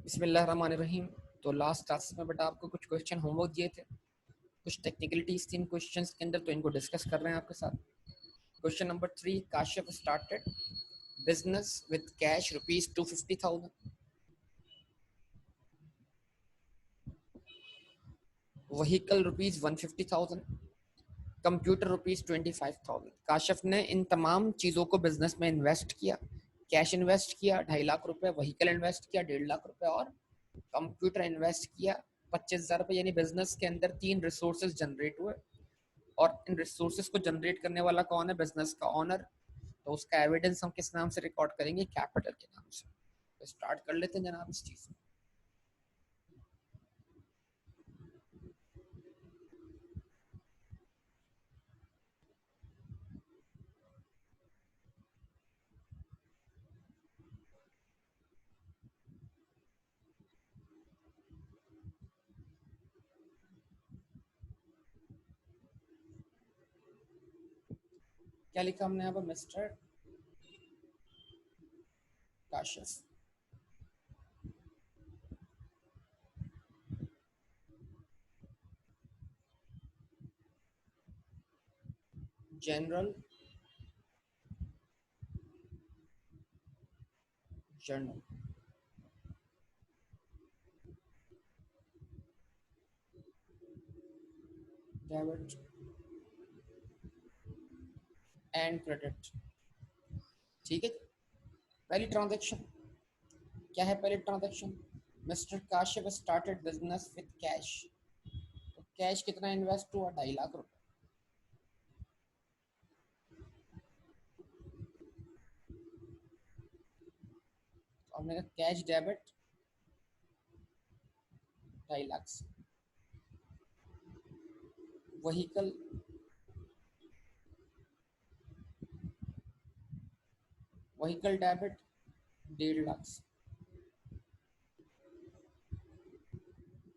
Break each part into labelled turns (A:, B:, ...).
A: बिस्मिल्लाहिर्रहमानिर्रहीम। तो last class में बेटा आपको कुछ क्वेश्चन होमवर्क दिए थे, कुछ टेक्निकलिटीज थी इन क्वेश्चंस के अंदर, तो इनको डिस्कस कर रहे हैं आपके साथ। Question number 3, Kashif started business with cash rupees 250,000, vehicle rupees 150,000, computer rupees 25,000। Kashif ने इन तमाम चीज़ों को बिजनेस में इन्वेस्ट किया। कैश इन्वेस्ट किया 2.5 लाख रुपए, व्हीकल इन्वेस्ट किया 1.5 लाख रुपए और कंप्यूटर इन्वेस्ट किया 25,000 रुपये। यानी बिजनेस के अंदर 3 रिसोर्सेज जनरेट हुए और इन रिसोर्सेज को जनरेट करने वाला कौन है? बिजनेस का ऑनर। तो उसका एविडेंस हम किस नाम से रिकॉर्ड करेंगे? कैपिटल के नाम से। तो स्टार्ट कर लेते हैं जनाब इस चीज। क्या लिखा हमने यहाँ पर? Mister Kashif general journal debit and credit. ठीक है। पहली ट्रांजेक्शन क्या है? पहली transaction, mister Kashif started business with cash. तो कैश कितना इन्वेस्ट हुआ? 2.5 लाख रुपए। तो हमने कहा कैश डेबिट 2.5 लाख से, व्हीकल डेबिट 1.5 लाख से,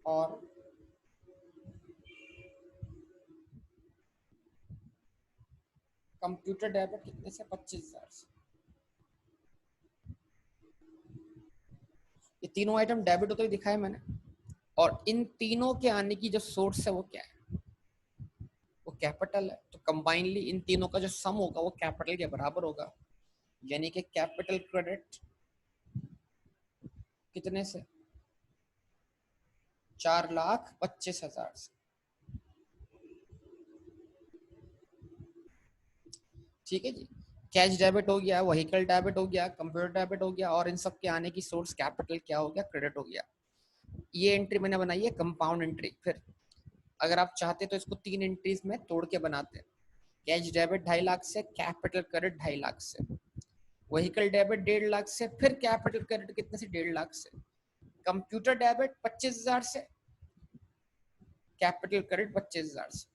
A: और कंप्यूटर डेबिट कितने से? 25,000 से। ये तीनों आइटम डेबिट होते हुए दिखाए मैंने, और इन तीनों के आने की जो सोर्स है वो क्या है? वो कैपिटल है। तो कंबाइनली इन तीनों का जो सम होगा वो कैपिटल के बराबर होगा। यानी कि कैपिटल क्रेडिट कितने से? 4,25,000 से। ठीक है जी। कैश डेबिट हो गया, व्हीकल डेबिट हो गया, कंप्यूटर डेबिट हो गया, और इन सब के आने की सोर्स कैपिटल क्या हो गया? क्रेडिट हो गया। ये एंट्री मैंने बनाई है कंपाउंड एंट्री। फिर अगर आप चाहते तो इसको 3 एंट्रीज में तोड़ के बनाते हैं। कैश डेबिट 2.5 लाख से, कैपिटल क्रेडिट 2.5 लाख से, व्हीकल डेबिट 1.5 लाख से, फिर कैपिटल क्रेडिट कितने से? 1.5 लाख से, कंप्यूटर डेबिट 25,000 से, कैपिटल क्रेडिट 25,000 से।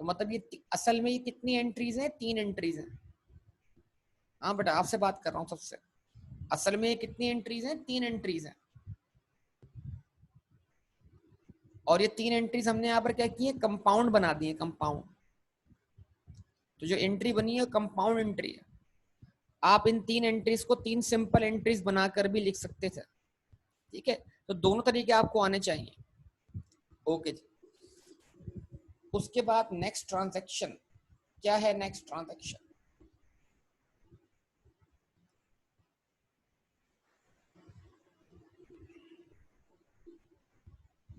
A: तो मतलब ये असल में ये कितनी एंट्रीज हैं? 3 एंट्रीज हैं। हाँ बेटा, आपसे बात कर रहा हूँ सबसे। असल में ये कितनी एंट्रीज हैं? 3 एंट्रीज हैं। और ये 3 एंट्रीज हमने यहाँ पर क्या की है? कंपाउंड बना दी है, कंपाउंड। तो जो एंट्री बनी है कंपाउंड एंट्री है। आप इन 3 एंट्रीज को 3 सिंपल एंट्रीज बनाकर भी लिख सकते थे। ठीक है। तो दोनों तरीके आपको आने चाहिए। ओके जी। उसके बाद नेक्स्ट ट्रांजैक्शन क्या है? नेक्स्ट ट्रांजैक्शन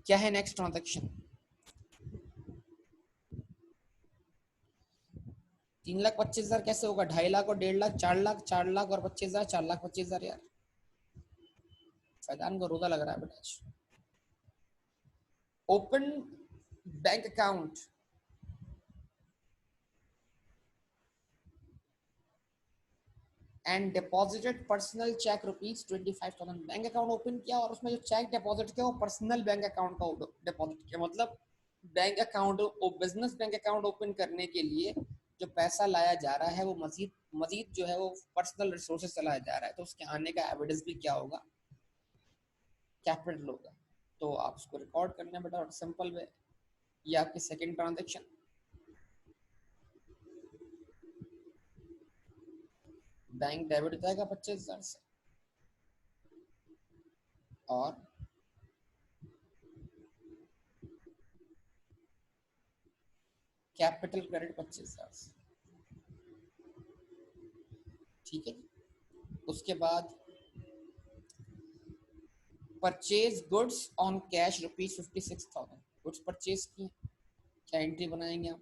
A: क्या है? नेक्स्ट ट्रांजैक्शन 3,25,000 कैसे होगा? 2.5 लाख और 1.5 लाख, 4 लाख, 4 लाख और 25,000, 4,25,000। यार फैजान को रोजा लग रहा है बेटा। Open bank account and deposited personal cheque rupees 25,000। Bank account open किया और उसमें जो चेक डिपॉजिट किया वो पर्सनल बैंक अकाउंट का डिपॉजिट किया। मतलब bank account, business bank account open करने के लिए जो पैसा लाया जा रहा है वो मजीद मजीद जो है वो पर्सनल रिसोर्सेज से लाया जा रहा है। तो उसके आने का एविडेंस भी क्या होगा? कैपिटल होगा। तो आप उसको रिकॉर्ड करना बेटा, और सिंपल वे। ये आपकी सेकेंड ट्रांजेक्शन। बैंक डेबिट हो जाएगा 25,000 से, और कैपिटल क्रेडिट 25,000। ठीक है। उसके बाद purchase goods on cash ₹56,000। Goods purchase की, क्या एंट्री बनाएंगे आप?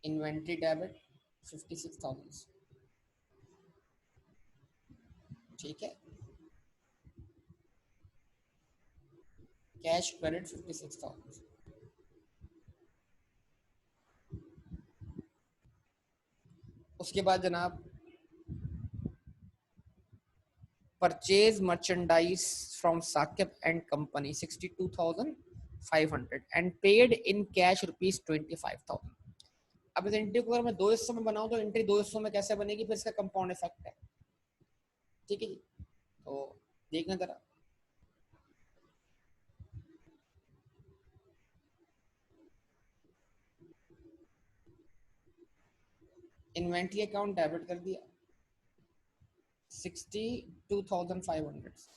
A: Inventory debit 56,000। ठीक है। Cash credit 56,000। उसके बाद जनाब purchase merchandise from Saqib and company 62,500 and paid in cash ₹25,000। अब इस एंट्री को अगर मैं दो हिस्सों में बनाऊं तो एंट्री दो हिस्सों में कैसे बनेगी, फिर इसका कंपाउंड इफेक्ट है। ठीक है जी, तो देखना जरा। इन्वेंट्री अकाउंट डेबिट कर दिया 62,500।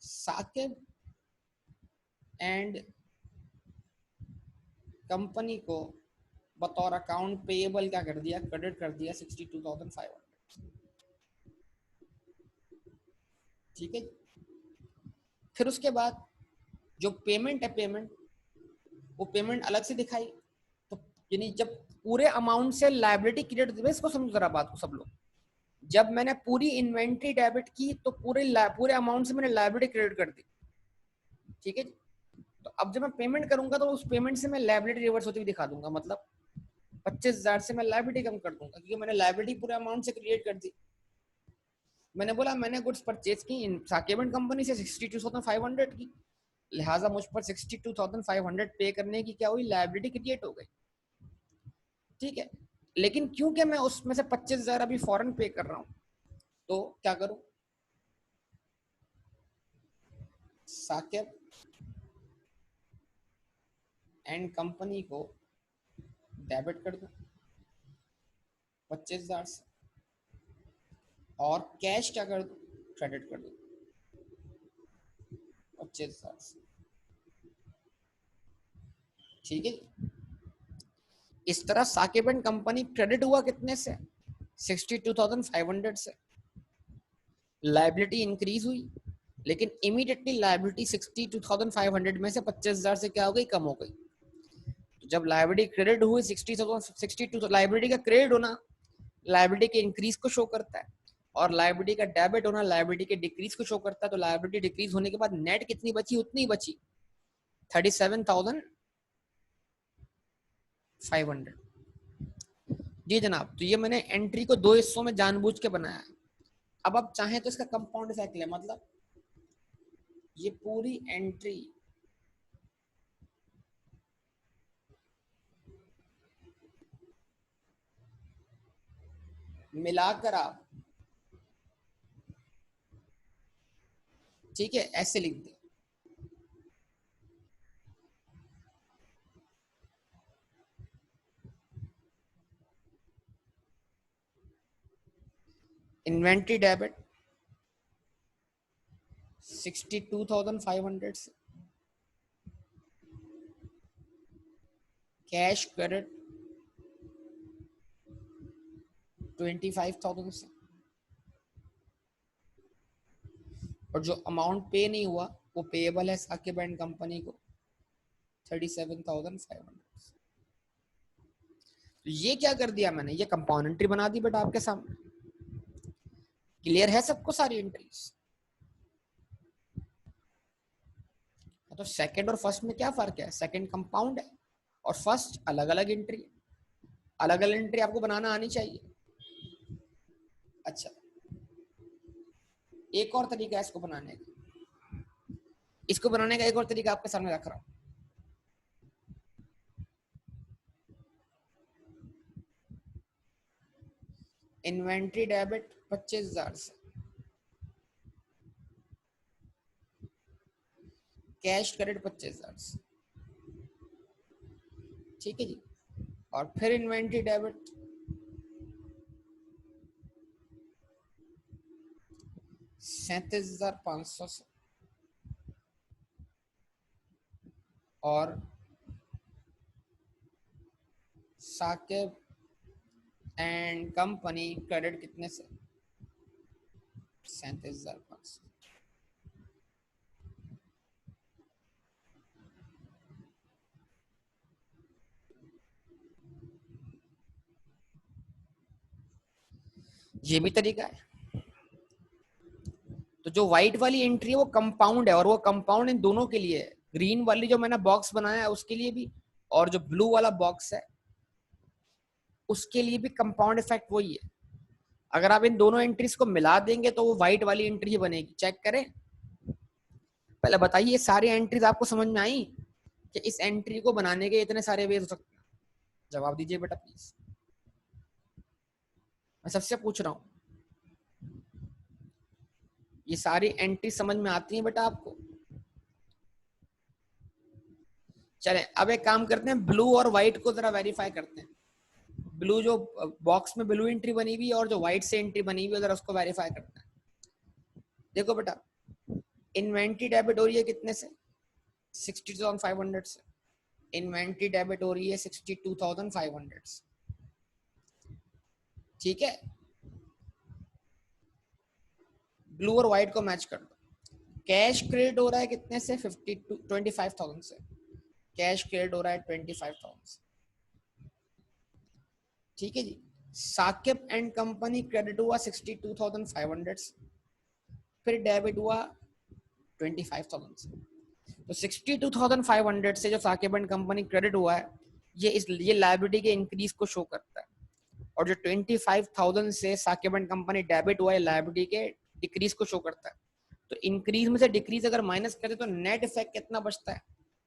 A: साकिब एंड कंपनी को बतौर अकाउंट पेएबल क्या कर दिया, क्रेडिट कर दिया 62,500। ठीक है। फिर उसके बाद जो पेमेंट है, पेमेंट वो पेमेंट अलग से दिखाई। तो यानी जब पूरे अमाउंट से लायबिलिटी क्रिएट होती है, इसको समझो जरा बात को सब लोग। जब मैंने पूरी इन्वेंट्री डेबिट की तो पूरे अमाउंट से मैंने लायबिलिटी क्रेडिट कर दी। ठीक है। तो अब जब मैं पेमेंट करूंगा तो उस पेमेंट से मैं लायबिलिटी रिवर्स होती हुई दिखा दूंगा, मतलब 25,000 से मैं लायबिलिटी कम कर दूंगा, क्योंकि मैंने लायबिलिटी पूरे अमाउंट से क्रिएट कर दी। मैंने बोला मैंने गुड्स परचेज की साकिब एंड कंपनी से 62,500 की, लिहाजा मुझ पर 62,500 पे करने की क्या हुई, लायबिलिटी क्रिएट हो गई। ठीक है। लेकिन क्योंकि मैं उसमें से 25,000 अभी फॉरन पे कर रहा हूं, तो क्या करूं, साकिब एंड कंपनी को डेबिट कर दूं 25,000 से, और कैश क्या कर दूं, क्रेडिट कर दूं 25,000 से। ठीक है। इस तरह साकिब एंड कंपनी क्रेडिट हुआ कितने से, 62,500 से। लायबिलिटी इंक्रीज हुई, लेकिन इमीडिएटली लायबिलिटी 62,500 में से 25,000 से क्या हो गई, कम हो गई। तो जब लायबिलिटी क्रेडिट हुई 62, तो लायबिलिटी का क्रेडिट होना लायबिलिटी के इंक्रीज को शो करता है, और लायबिलिटी का डेबिट होना लायबिलिटी के डिक्रीज को शो करता है। तो लायबिलिटी डिक्रीज होने के बाद नेट कितनी बची, उतनी बची 37,500। जी जनाब, तो ये मैंने एंट्री को दो हिस्सों में जानबूझ के बनाया है। अब आप चाहें तो इसका कंपाउंड इफेक्ट ले, मतलब ये पूरी एंट्री मिलाकर आप, ठीक है, ऐसे लिख दे। इन्वेंट्री डेबिट 62,500 से, कैश क्रेडिट 25,000 से, और जो अमाउंट पे नहीं हुआ वो पेएबल है साकिब एंड कंपनी को 37,500। तो ये क्या कर दिया मैंने, ये कंपाउंड एंट्री बना दी बेटा आपके सामने। क्लियर है सबको सारी एंट्रीज? तो सेकंड और फर्स्ट में क्या फर्क है, सेकंड कंपाउंड है और फर्स्ट अलग अलग एंट्री है। अलग अलग एंट्री आपको बनाना आनी चाहिए। अच्छा, एक और तरीका है इसको बनाने का। इसको बनाने का एक और तरीका आपके सामने रख रहा हूं। इन्वेंट्री डेबिट 25,000 से, कैश क्रेडिट 25,000, ठीक है जी। और फिर इन्वेंट्री डेबिट 37,500 से, और साकिब एंड कंपनी क्रेडिट कितने से, 37,500। ये भी तरीका है। तो जो व्हाइट वाली एंट्री है वो कंपाउंड है, और वो कंपाउंड इन दोनों के लिए है। ग्रीन वाली जो मैंने बॉक्स बनाया है उसके लिए भी, और जो ब्लू वाला बॉक्स है उसके लिए भी कंपाउंड इफेक्ट वही है। अगर आप इन दोनों एंट्रीज को मिला देंगे तो वो व्हाइट वाली एंट्री बनेगी। चेक करें। पहले बताइए सारी एंट्रीज आपको समझ में आई कि इस एंट्री को बनाने के इतने सारे वेज हो सकते हैं? जवाब दीजिए बेटा प्लीज, मैं सबसे पूछ रहा हूँ। ये सारी एंट्री समझ में आती है बेटा आपको? चले अब एक काम करते हैं, ब्लू और व्हाइट को जरा वेरीफाई करते हैं। ब्लू जो बॉक्स में ब्लू एंट्री बनी हुई है और जो व्हाइट से एंट्री बनी हुई है, जरा उसको वेरीफाई करते हैं। देखो बेटा, इन्वेंट्री डेबिट हो रही है कितने से, 62,500 से। इन्वेंट्री डेबिट हो रही है 62,500 से, ठीक है। ब्लू और व्हाइट को मैच कर दो। कैश क्रेडिट हो रहा है कितने से, 25,000 से। कैश क्रेडिट हो रहा है 25,000 से, ठीक है जी। साकिब एंड कंपनी क्रेडिट हुआ 62,500 से, फिर डेबिट हुआ 25,000 से। तो 62,500 से जो साकिब एंड कंपनी क्रेडिट हुआ है, ये लायबिलिटी के इंक्रीज को शो करता है। और जो 25,000 से साकिब एंड कंपनी डेबिट हुआ है, लायबिलिटी के डिक्रीज को शो करता है। तो इंक्रीज में से डिक्रीज अगर माइनस करें तो नेट इफेक्ट कितना बचता है,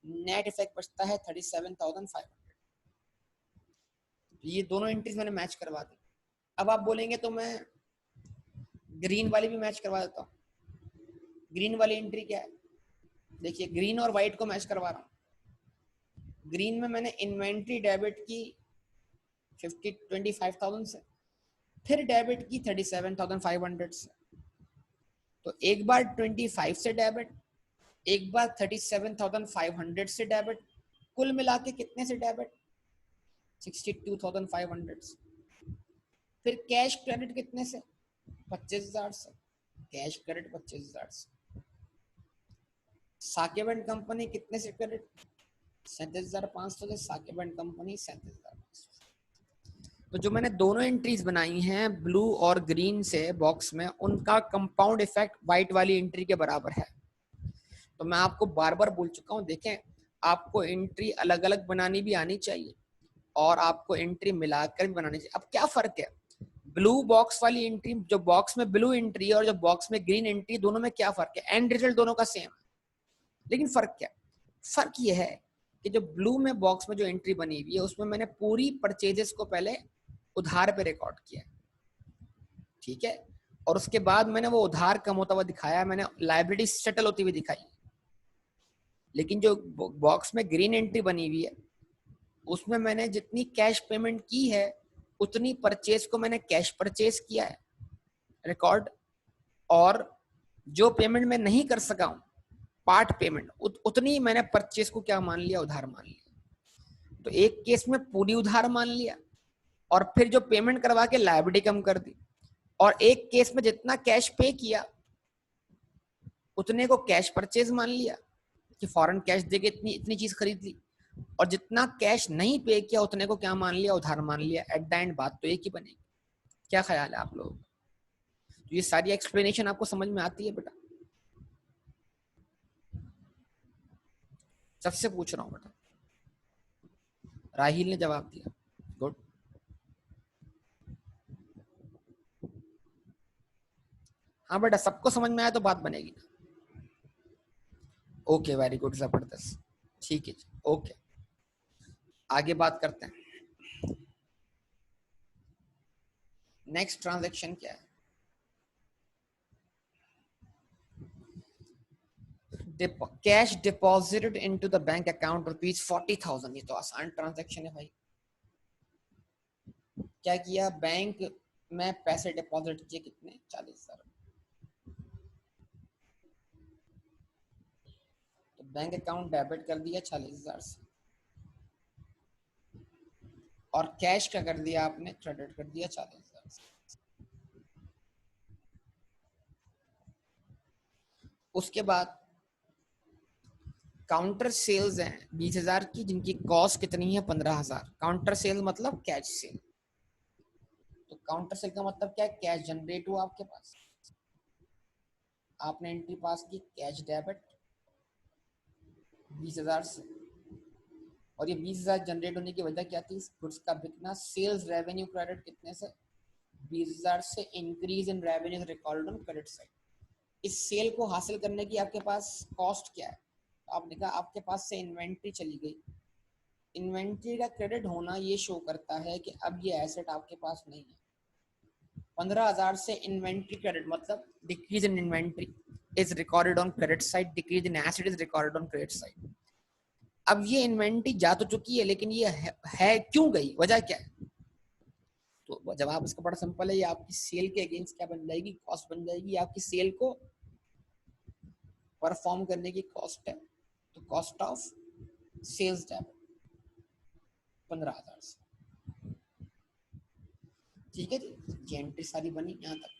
A: नेट इफेक्ट बचता है 37,500। ये दोनों एंट्रीज मैंने मैच करवा दी। अब आप बोलेंगे तो मैं ग्रीन वाली भी मैच करवा देता हूँ। ग्रीन वाली एंट्री क्या है, देखिए ग्रीन और व्हाइट को मैच करवा रहा हूँ। ग्रीन में मैंने इन्वेंट्री डेबिट की 25,000 से, फिर डेबिट की 37,500 से। तो एक बार 25 से डेबिट, एक बार 37,500 से डेबिट, कुल मिला के कितने से डेबिट, 62,500 से। फिर कैश क्रेडिट कितने से, 25,000 से। कैश क्रेडिट 25,000 से। साकिब एंड कंपनी कितने से क्रेडिट, 37,500 से। Saqib and company 37,500। तो जो मैंने दोनों एंट्रीज बनाई हैं ब्लू और ग्रीन से बॉक्स में, उनका कंपाउंड इफेक्ट व्हाइट वाली एंट्री के बराबर है। तो मैं आपको बार बार बोल चुका हूं, देखें आपको एंट्री अलग अलग बनानी भी आनी चाहिए और आपको एंट्री मिलाकर भी बनानी चाहिए। अब क्या फर्क है, ब्लू बॉक्स वाली एंट्री, जो बॉक्स में ब्लू एंट्री और जो बॉक्स में ग्रीन एंट्री, दोनों में क्या फर्क है, एंड रिजल्ट दोनों का सेम है। लेकिन फर्क क्या, फर्क ये है कि जो ब्लू में बॉक्स में जो एंट्री बनी हुई है उसमें मैंने पूरी परचेजेस को पहले उधार पे रिकॉर्ड किया, ठीक है। और उसके बाद मैंने वो उधार कम होता हुआ दिखाया, मैंने लायबिलिटी सेटल होती हुई दिखाई। लेकिन जो बॉक्स में ग्रीन एंट्री बनी हुई है उसमें मैंने जितनी कैश पेमेंट की है उतनी परचेज को मैंने कैश परचेज किया है रिकॉर्ड, और जो पेमेंट मैं नहीं कर सका हूं पार्ट पेमेंट, उतनी मैंने परचेज को क्या मान लिया, उधार मान लिया। तो एक केस में पूरी उधार मान लिया और फिर जो पेमेंट करवा के लायबिलिटी कम कर दी, और एक केस में जितना कैश पे किया उतने को कैश परचेज मान लिया कि फॉरेन कैश देके इतनी इतनी चीज खरीद ली, और जितना कैश नहीं पे किया उतने को क्या मान लिया, उधार मान लिया। एट द एंड बात तो एक ही बनेगी। क्या ख्याल है आप लोगों? तो ये सारी एक्सप्लेनेशन आपको समझ में आती है बेटा? सबसे पूछ रहा हूँ बेटा। राहिल ने जवाब दिया, गुड। हाँ बेटा, सबको समझ में आया तो बात बनेगी ना। ओके, वेरी गुड, जबरदस्त, ठीक है जी, ओके। आगे बात करते हैं। नेक्स्ट ट्रांजैक्शन क्या है, cash deposited into the bank account ₹40,000। ये तो आसान ट्रांजैक्शन है भाई। क्या किया, बैंक में पैसे डिपॉजिट किए, कितने, 40,000। तो बैंक अकाउंट डेबिट कर दिया 40,000 से, और कैश क्या कर दिया आपने, क्रेडिट कर दिया 40,000 से। उसके बाद काउंटर सेल्स हैं 20,000 की, जिनकी कॉस्ट कितनी है, 15,000। काउंटर सेल मतलब कैश सेल। तो काउंटर सेल का मतलब क्या है, कैश जनरेट हुआ आपके पास, आपने एंट्री पास की कैश डेबिट 20,000 से, और ये 20,000 जनरेट होने की वजह क्या थी, गुड्स का बिकना। सेल्स रेवेन्यू क्रेडिट कितने से, 20,000 से। Increase in revenue record on credit side. इस सेल को हासिल करने की आपके पास कॉस्ट क्या है, तो आपने कहा आपके पास से इन्वेंट्री चली गई। इन्वेंट्री का क्रेडिट होना ये शो करता है कि अब ये एसेट आपके पास नहीं है। 15,000 से इन्वेंट्री क्रेडिट मतलब decrease in inventory is recorded on credit side, decrease in asset is recorded on credit side. अब ये इन्वेंट्री जा तो चुकी है, लेकिन ये है क्यों गई, वजह क्या है। तो जवाब इसका बड़ा सिंपल है, ये आपकी सेल के अगेंस्ट क्या बन जाएगी, कॉस्ट बन जाएगी। आपकी सेल को परफॉर्म करने की कॉस्ट है, तो कॉस्ट ऑफ सेल्स डेबिट 15,000 से। ठीक है जी, ये एंट्री सारी बनी यहाँ तक।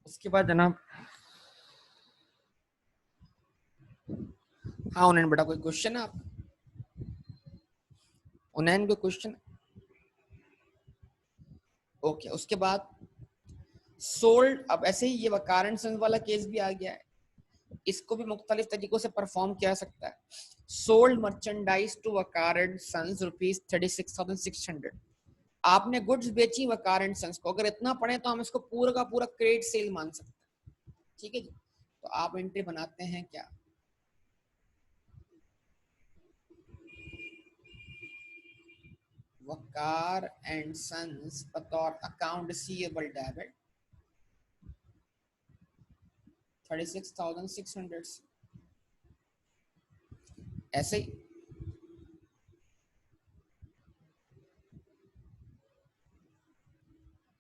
A: उसके बाद जनाब, हाँ उन्हें बेटा कोई क्वेश्चन है आप, उन्हें कोई क्वेश्चन। ओके, उसके बाद सोल्ड। अब ऐसे ही ये वकारंट सन्स वाला केस भी आ गया है, इसको भी मुख्तलिफ तरीकों से परफॉर्म किया सकता है। Sold merchandise to Waqar and sons ₹36,600। आपने गुड्स बेची वकारंट सन्स को, अगर इतना पढ़े तो हम इसको पूरा का पूरा क्रेडिट सेल मान सकते हैं। ठीक है जी, तो आप एंट्री बनाते हैं क्या, वकार एंड सन्स बतौर अकाउंट रिसीवेबल डेबिट 36,600। ऐसे ही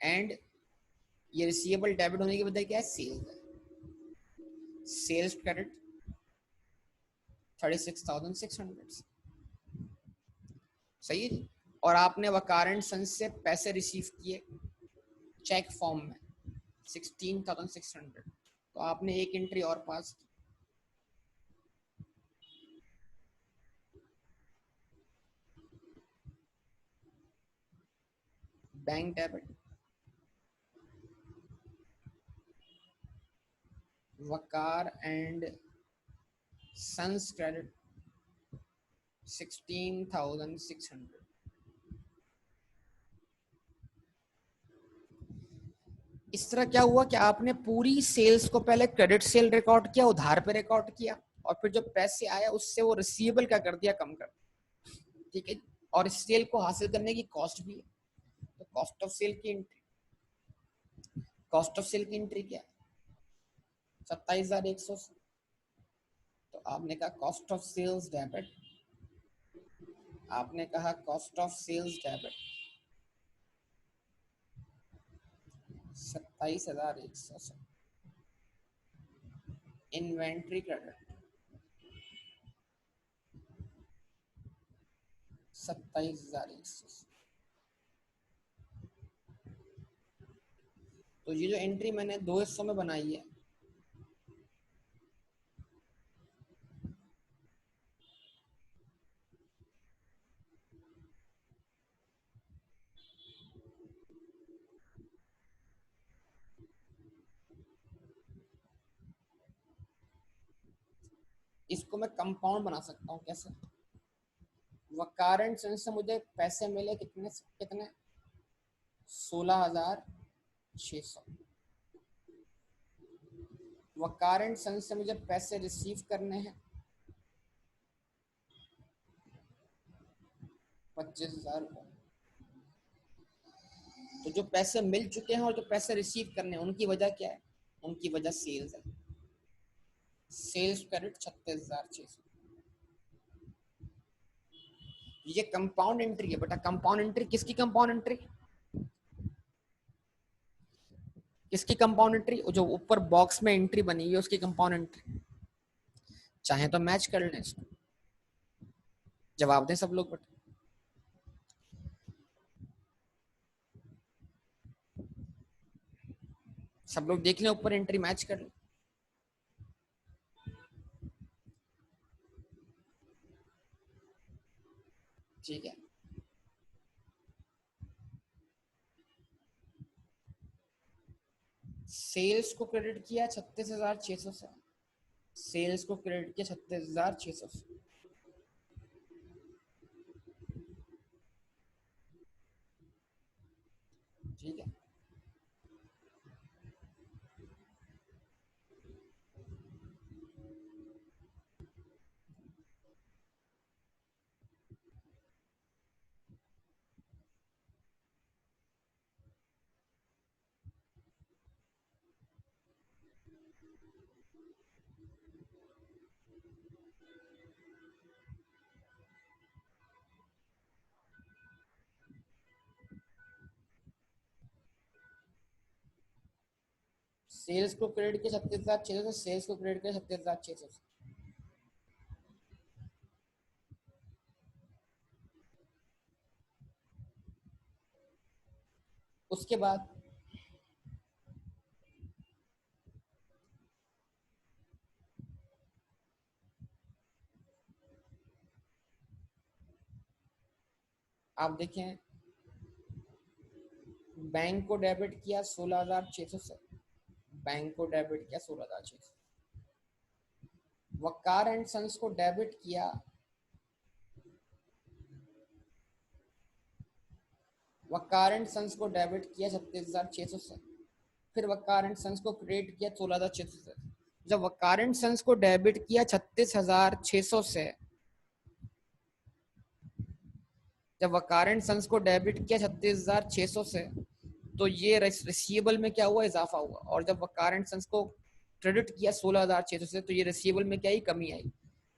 A: एंड ये रिसीवेबल डेबिट होने की वजह क्या है, सेल्स है, सेल्स क्रेडिट 36,600। सही है जी। और आपने वकारंट सन से पैसे रिसीव किए चेक फॉर्म में 16,600, तो आपने एक एंट्री और पास की, bank debit Waqar and sons credit 16,600। इस तरह क्या हुआ कि आपने पूरी सेल्स को पहले क्रेडिट सेल रिकॉर्ड किया, उधार पे रिकॉर्ड किया, और फिर जो पैसे आया उससे वो रिसीवेबल क्या कर दिया, कम कर। ठीक है, और इस सेल को हासिल करने की कॉस्ट भी है, तो कॉस्ट ऑफ सेल की एंट्री, कॉस्ट ऑफ सेल की एंट्री क्या है, 27,100। तो आपने कहा कॉस्ट ऑफ सेल्स डेबिट, आपने कहा कॉस्ट ऑफ सेल्स डेबिट 27,100 से इन्वेंट्री क्रेडिट 27,100 से। तो ये जो एंट्री मैंने दो हिस्सों में बनाई है, इसको मैं कंपाउंड बना सकता हूँ। कैसे, वकारंट से मुझे पैसे मिले कितने कितने, 16,000 600। वकारंट सन से मुझे पैसे रिसीव करने हैं 25,000 रुपये। तो जो पैसे मिल चुके हैं और जो पैसे रिसीव करने हैं उनकी वजह क्या है? उनकी वजह सेल्स है। Sales credit 36,600। ये कंपाउंड एंट्री है बेटा। कंपाउंड एंट्री किसकी? कंपाउंड एंट्री किसकी? कंपाउंड एंट्री जो ऊपर बॉक्स में एंट्री बनी है उसकी कंपाउंड एंट्री। चाहे तो मैच कर लें इसको। जवाब दें सब लोग बेटा। सब लोग देख लें, ऊपर एंट्री मैच कर लें। ठीक है। सेल्स को क्रेडिट किया 36,600 से। सेल्स को क्रेडिट किया 36,600 से। ठीक है। सेल्स को क्रेडिट किया 36,600 से। सेल्स को क्रेडिट किया 36,600 से। उसके बाद आप देखें, बैंक को डेबिट किया 16,600 से। बैंक को डेबिट किया 16,600। वकार एंड सन्स को डेबिट किया वकार एंड सन्स को डेबिट किया 36,600 से। फिर वकार एंड सन्स को क्रेडिट किया 16,600 से। जब वकार एंड सन्स को डेबिट किया 36,600 से, जब वकार एंड सन्स को डेबिट किया 36,600 से, तो ये रिसीवेबल में क्या हुआ? इजाफा हुआ। और जब वकार एंड सन्स को क्रेडिट किया 16,600 से, तो ये रिसीवेबल में क्या ही कमी आई?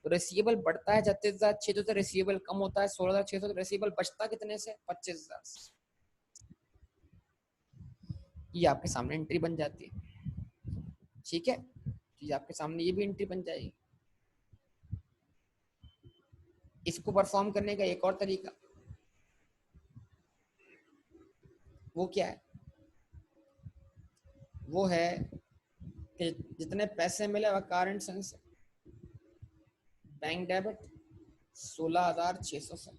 A: तो रिसीवेबल बढ़ता है 36,600 से, रिसीवेबल कम होता है 16,600 से, रिसीवेबल बचता कितने से? 25,000 से। ये आपके सामने एंट्री बन जाती है। ठीक है, तो ये आपके सामने ये भी एंट्री बन जाएगी। इसको परफॉर्म करने का एक और तरीका, वो क्या है? वो है कि जितने पैसे मिले वकार एंड सन्स से, बैंक डेबिट 16,600 से,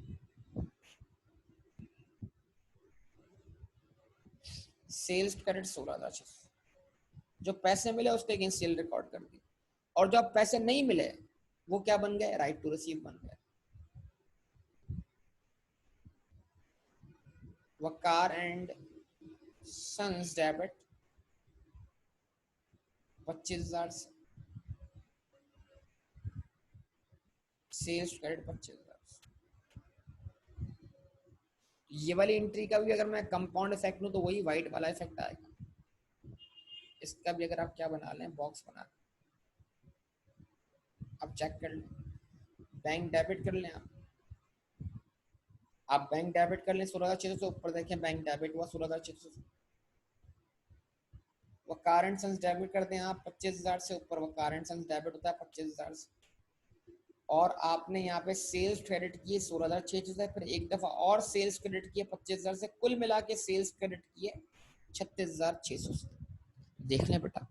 A: सेल्स क्रेडिट 16,600। जो पैसे मिले उसके अगेंस्ट सेल रिकॉर्ड कर दी। और जो अब पैसे नहीं मिले वो क्या बन गए? राइट टू रिसीव बन गए। वकार एंड सन्स डेबिट 25,000 से, सेल्स क्रेडिट 25,000 से। ये वाली एंट्री का भी अगर मैं कंपाउंड इफेक्ट लूं तो वही व्हाइट वाला इफेक्ट आएगा। इसका भी अगर आप क्या बना लें, बॉक्स बना लें, आप चेक कर लें। बैंक डेबिट कर लें आप बैंक डेबिट कर लें 16,600 से। ऊपर देखें बैंक डेबिट हुआ 16,600 से। वकार एंड सन्स डेबिट कर दें आप 25,000 से। ऊपर वकार एंड सन्स डेबिट होता है 25,000 से। और आपने यहाँ पे सेल्स क्रेडिट किए 16,600 से, फिर एक दफा और सेल्स क्रेडिट किए 25,000 से, कुल मिला के सेल्स क्रेडिट किए 36,600 से। देख लें बेटा,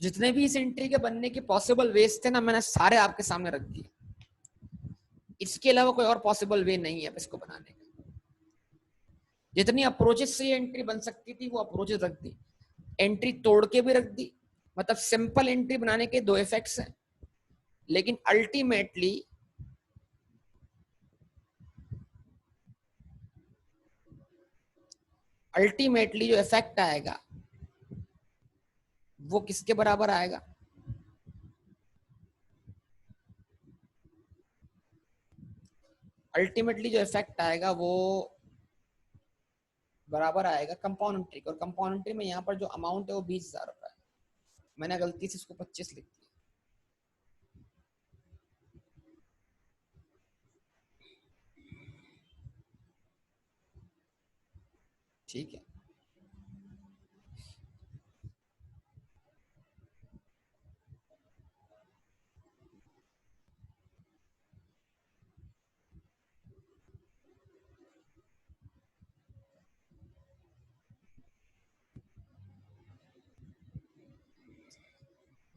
A: जितने भी इस एंट्री के बनने के पॉसिबल वेज थे ना, मैंने सारे आपके सामने रख दिए। इसके अलावा कोई और पॉसिबल वे नहीं है इसको बनाने का। जितनी अप्रोचेस से ये एंट्री बन सकती थी वो अप्रोचेस रख दी, एंट्री तोड़ के भी रख दी। मतलब सिंपल एंट्री बनाने के दो इफेक्ट्स हैं, लेकिन अल्टीमेटली अल्टीमेटली जो इफेक्ट आएगा वो किसके बराबर आएगा? अल्टीमेटली जो इफेक्ट आएगा वो बराबर आएगा कंपाउंड और कंपाउंड में यहाँ पर जो अमाउंट है वो 20,000 रुपए है। मैंने गलती से इसको 25 लिख दिया। ठीक है,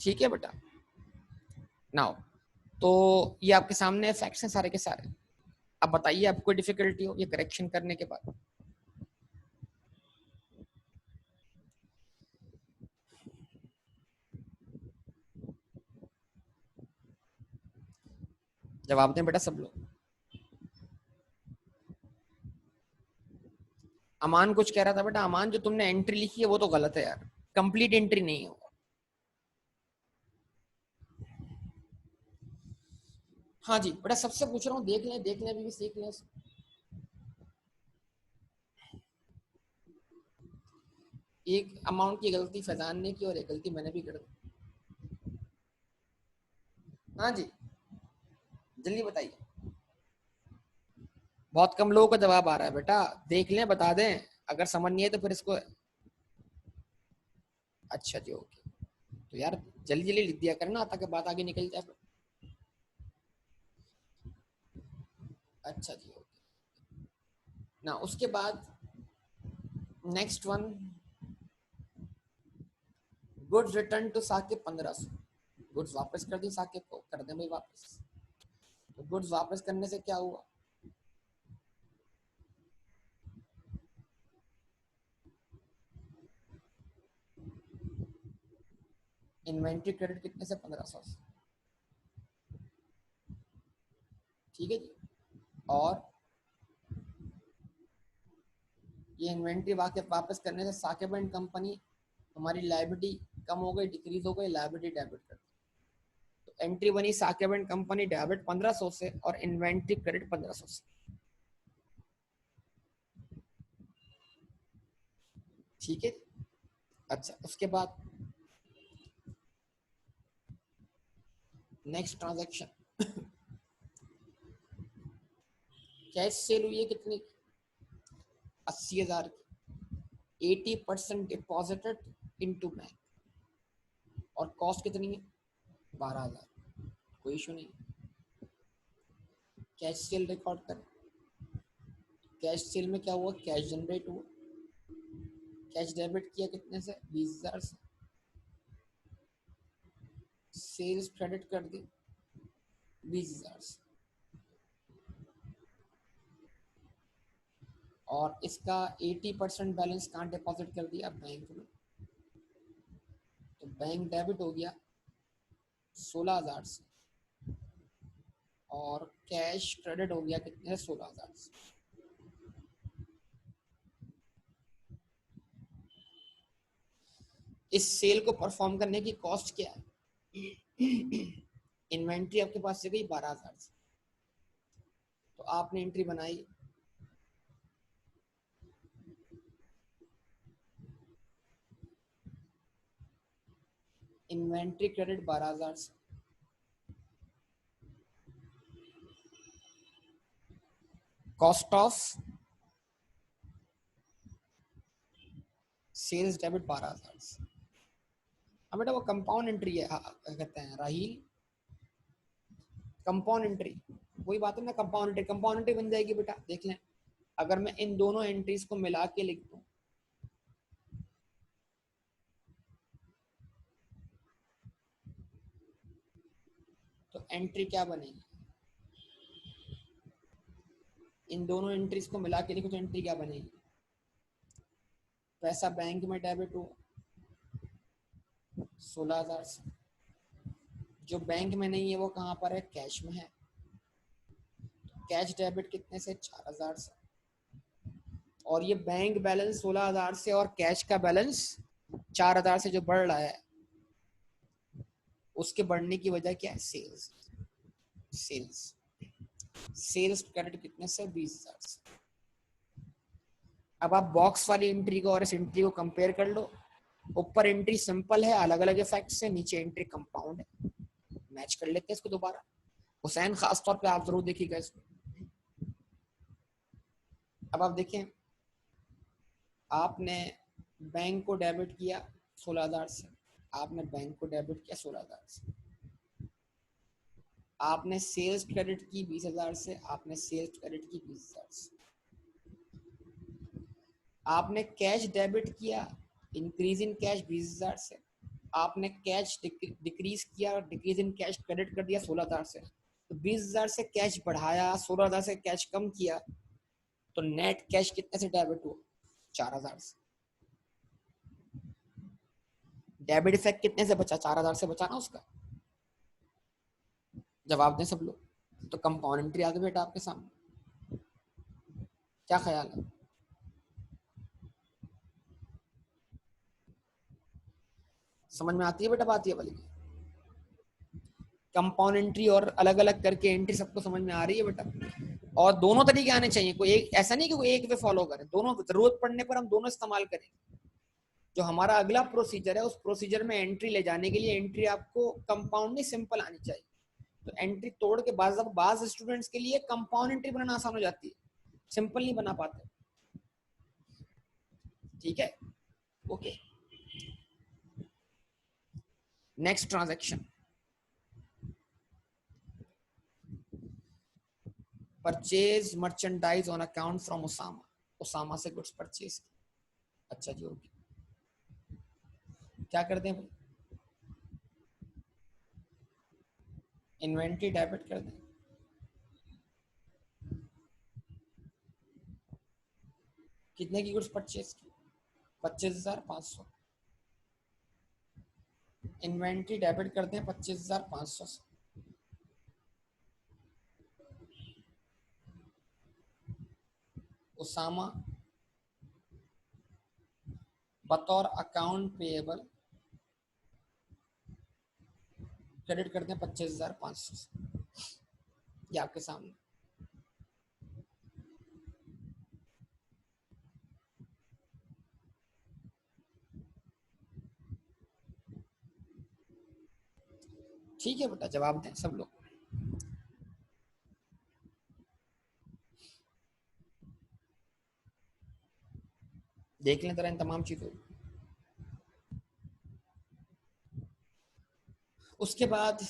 A: ठीक है बेटा। नाउ तो ये आपके सामने फैक्ट्स हैं सारे के सारे। अब बताइए आपको कोई डिफिकल्टी हो ये करेक्शन करने के बाद? जवाब दें बेटा सब लोग। अमान कुछ कह रहा था बेटा। अमान जो तुमने एंट्री लिखी है वो तो गलत है यार, कंप्लीट एंट्री नहीं हो। हाँ जी बेटा, सबसे पूछ रहा हूँ, देख लें अभी भी सीख लें। एक अमाउंट की गलती फैजान ने की और एक गलती मैंने भी कर दी। हाँ जी, जल्दी बताइए। बहुत कम लोगों का जवाब आ रहा है बेटा, देख लें बता दें, अगर समझ नहीं है तो फिर इसको। अच्छा जी, ओके। तो यार जल्दी जल्दी लिख दिया करना ताकि बात आगे निकल जाए फिर। अच्छा जी, ओके। ना उसके बाद next one, goods return to Saqib 1500। Goods वापस कर दी साकिब को, कर दें भाई वापस। तो गुड्स वापस करने से क्या हुआ? इन्वेंट्री क्रेडिट कितने से? 1500 से। ठीक है जी। और ये इन्वेंट्री वापस करने से साकिब एंड कंपनी, हमारी लाइबिलिटी कम हो गई, डिक्रीज हो गई, लाइबिलिटी डेबिट कर दी। तो एंट्री बनी साकिब एंड कंपनी डेबिट 1500 से और इन्वेंट्री क्रेडिट 1500 से। ठीक है। अच्छा, उसके बाद नेक्स्ट ट्रांजैक्शन, कैश सेल हुई है कितनी? 80,000 की। 80% डिपॉजिटेड इनटू बैंक और कॉस्ट कितनी है? 12,000। कोई इशू नहीं। कैश सेल रिकॉर्ड करें। कैश सेल में क्या हुआ? कैश जनरेट हुआ। कैश डेबिट किया कितने से? 20,000 से। सेल्स क्रेडिट कर दी 20,000 से। और इसका 80% बैलेंस कहाँ डिपॉजिट कर दिया? बैंक में। तो बैंक डेबिट हो गया 16,000 से और कैश क्रेडिट हो गया कितने? 16,000 से। इस सेल को परफॉर्म करने की कॉस्ट क्या है? इन्वेंट्री आपके पास से गई 12,000 से, तो आपने एंट्री बनाई इन्वेंट्री क्रेडिट 12,000 से, कॉस्ट ऑफ सेल्स डेबिट 12,000 से। अब बेटा वो कंपाउंड एंट्री है, क्या कहते हैं राहील, कंपाउंड एंट्री। वही बात है ना, कंपाउंड एंट्री बन जाएगी बेटा, देख लें। अगर मैं इन दोनों एंट्रीज को मिला के लिख दूं तो एंट्री क्या बनेगी? इन दोनों एंट्रीज को मिला के लिखो तो एंट्री क्या बनेगी? पैसा बैंक में डेबिट हुआ 16,000 से, जो बैंक में नहीं है वो कहाँ पर है? कैश में है। कैश डेबिट कितने से? 4,000 से। और ये बैंक बैलेंस 16,000 से और कैश का बैलेंस 4,000 से जो बढ़ रहा है, उसके बढ़ने की वजह क्या है? सेल्स। सेल्स सेल्स क्रेडिट कितने से? 20,000 से। अब आप बॉक्स वाली एंट्री को और इस एंट्री को कंपेयर कर लो। ऊपर एंट्री सिंपल है, अलग अलग इफेक्ट्स है, नीचे एंट्री कंपाउंड है। मैच कर लेते हैं इसको दोबारा। हुसैन खास तौर पे आप जरूर देखिएगा इसको। अब आप देखें, आपने बैंक को डेबिट किया 16,000 से, आपने बैंक को डेबिट किया 16,000 से, आपने सेल्स क्रेडिट की 20,000 से, आपने सेल्स क्रेडिट की 20,000 से, आपने कैश डेबिट किया, इंक्रीज इन कैश 20,000 से, आपने कैश डिक्रीज किया, डिक्रीज इन कैश क्रेडिट कर दिया 16,000 से। तो 20,000 से कैश बढ़ाया, 16,000 से कैश कम किया, तो नेट कैश कितने से डेबिट हुआ? 4,000 से। डेबिट इफेक्ट कितने से बचा? 4,000 से बचा ना उसका। जवाब दें सब लोग। तो कंपाउंड एंट्री आ गई बेटा आपके सामने। क्या ख्याल है? समझ में आती है बेटा बात ये वाली? कंपाउंड एंट्री और अलग अलग करके एंट्री सबको समझ में आ रही है बेटा? और दोनों तरीके आने चाहिए, कोई एक ऐसा नहीं कि कोई एक वे फॉलो करें, दोनों जरूरत पड़ने पर हम दोनों इस्तेमाल करें। जो हमारा अगला प्रोसीजर है, उस प्रोसीजर में एंट्री ले जाने के लिए एंट्री आपको कंपाउंड नहीं सिंपल आनी चाहिए। तो एंट्री तोड़ के बाज स्टूडेंट्स के लिए कंपाउंड एंट्री बनाना आसान हो जाती है, सिंपल नहीं बना पाते। ठीक है, okay. Next transaction, purchase merchandise on account from Usama. Usama से गुड्स परचेज। अच्छा जी, ओके। क्या करते हैं भाई? इन्वेंट्री डेबिट कर दें। कितने की गुड्स परचेज की? 25,500। इन्वेंट्री डेबिट करते हैं 25,500 से। उसामा बतौर अकाउंट पेएबल क्रेडिट करते हैं 25,500 से। ये आपके सामने। ठीक है बेटा, जवाब दें सब लोग। देख लें तरह इन तमाम चीजों। उसके बाद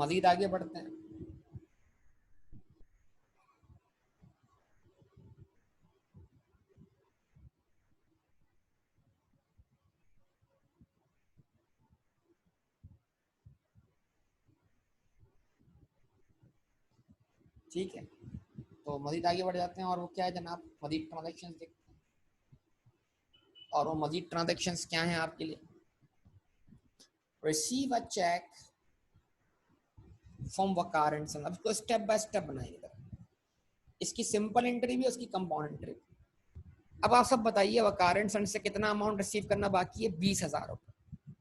A: मजीद आगे बढ़ते हैं। ठीक है, तो मजीद आगे बढ़ जाते हैं। और वो क्या है जनाब? मजीद ट्रांजेक्शन देखते हैं। और वो मजीद ट्रांजेक्शन क्या हैं आपके लिए? Receive a cheque from Waqar and son. अब इसको स्टेप बाय स्टेप बनाइएगा। इसकी सिंपल एंट्री भी, उसकी कंपाउंड एंट्री। अब आप सब बताइए, वकार एंड सन से कितना अमाउंट रिसीव करना बाकी है? 20,000 रुपये।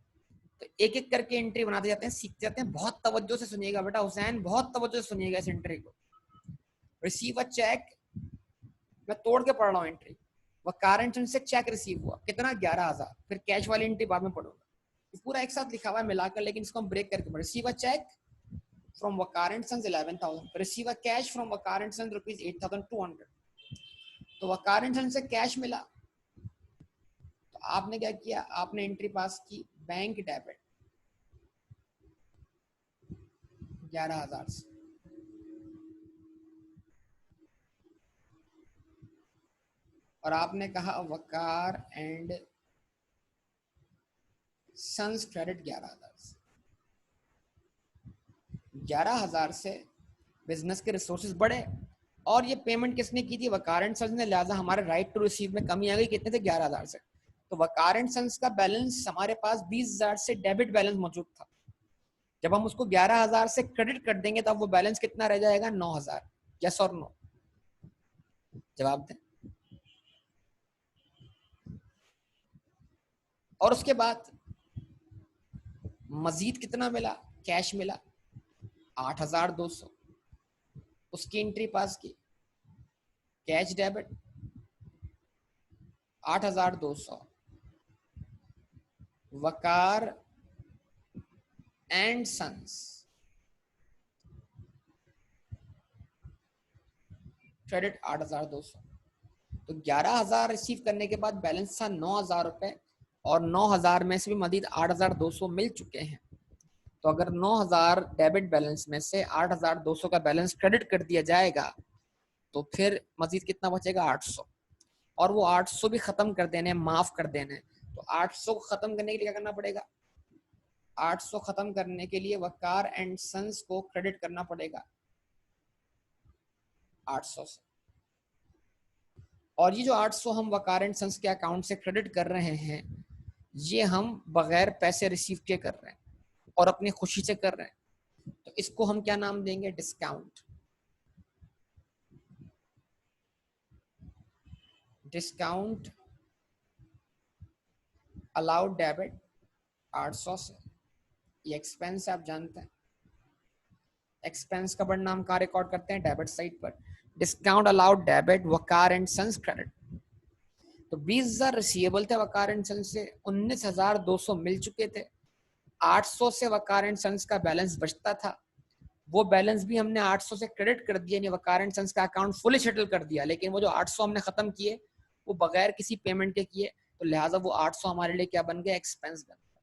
A: तो एक एक करके एंट्री बनाते जाते हैं, सीखते जाते हैं। बहुत तवज्जो से सुनिएगा बेटा हुसैन, बहुत तवज्जो से सुनिएगा इस एंट्री को। रिसीव अ चेक, मैं तोड़ के पढ़ रहा हूँ एंट्री। वकार एंड सन से चेक रिसीव हुआ, कितना? 11,000। फिर कैश वाली एंट्री बाद में पढ़ूंगा, पूरा एक साथ लिखा हुआ है मिलाकर, लेकिन इसको हम ब्रेक करके पढ़। Receive a cheque from Waqar and Sons 11,000, receive a cash from Waqar and Sons rupees 8,200। तो Waqar and Sons से कैश मिला, तो आपने क्या किया? आपने एंट्री पास की बैंक डेबिट 11,000 से, और आपने कहा वकार एंड सन्स क्रेडिट 11,000 से। 11,000 से बिजनेस के रिसोर्सेज बढ़े, और ये पेमेंट किसने की थी? वकार एंड सन्स ने, लिहाजा हमारे राइट टू रिसीव में कमी आ गई। कितने थे? 11,000 से। तो वकार एंड सन्स का बैलेंस हमारे पास 20,000 से डेबिट बैलेंस मौजूद था। जब हम उसको 11,000 से क्रेडिट कर देंगे, तब वो बैलेंस कितना रह जाएगा? 9,000। यस और नो? जवाब दें। और उसके बाद मजीद कितना मिला, कैश मिला 8,200, उसकी एंट्री पास की, cash debit 8,200, Waqar and sons credit 8,200। तो 11,000 रिसीव करने के बाद बैलेंस था 9,000 रुपए, और 9,000 में से भी मजीद 8,200 मिल चुके हैं। तो अगर 9,000 डेबिट बैलेंस में से 8,200 का बैलेंस क्रेडिट कर दिया जाएगा तो फिर मजीद कितना बचेगा, 800। और वो 800 भी खत्म कर देने, माफ कर देने। तो 800 को खत्म करने के लिए क्या करना पड़ेगा, 800 खत्म करने के लिए वकार एंड सन्स को क्रेडिट करना पड़ेगा 800 से। और ये जो 800 हम वकार एंड सन्स के अकाउंट से क्रेडिट कर रहे हैं, ये हम बगैर पैसे रिसीव के कर रहे हैं और अपनी खुशी से कर रहे हैं। तो इसको हम क्या नाम देंगे, डिस्काउंट। डिस्काउंट अलाउड डेबिट 800 से। ये एक्सपेंस आप जानते हैं, एक्सपेंस का परिणाम कहाँ रिकॉर्ड करते हैं, डेबिट साइड पर। Discount allowed debit Waqar and sons credit. तो 20,000 रिसीवेबल थे वकार एंड सन्स से, 19,200 मिल चुके थे, 800 से वकार एंड सन्स का बैलेंस बचता था, वो बैलेंस भी हमने 800 से क्रेडिट कर दिया, यानी वकार एंड सन्स का अकाउंट फुली सेटल कर दिया। लेकिन वो जो 800 हमने खत्म किए वो बगैर किसी पेमेंट के किए, तो लिहाजा वो 800 हमारे लिए क्या बन गया, एक्सपेंस बन गया।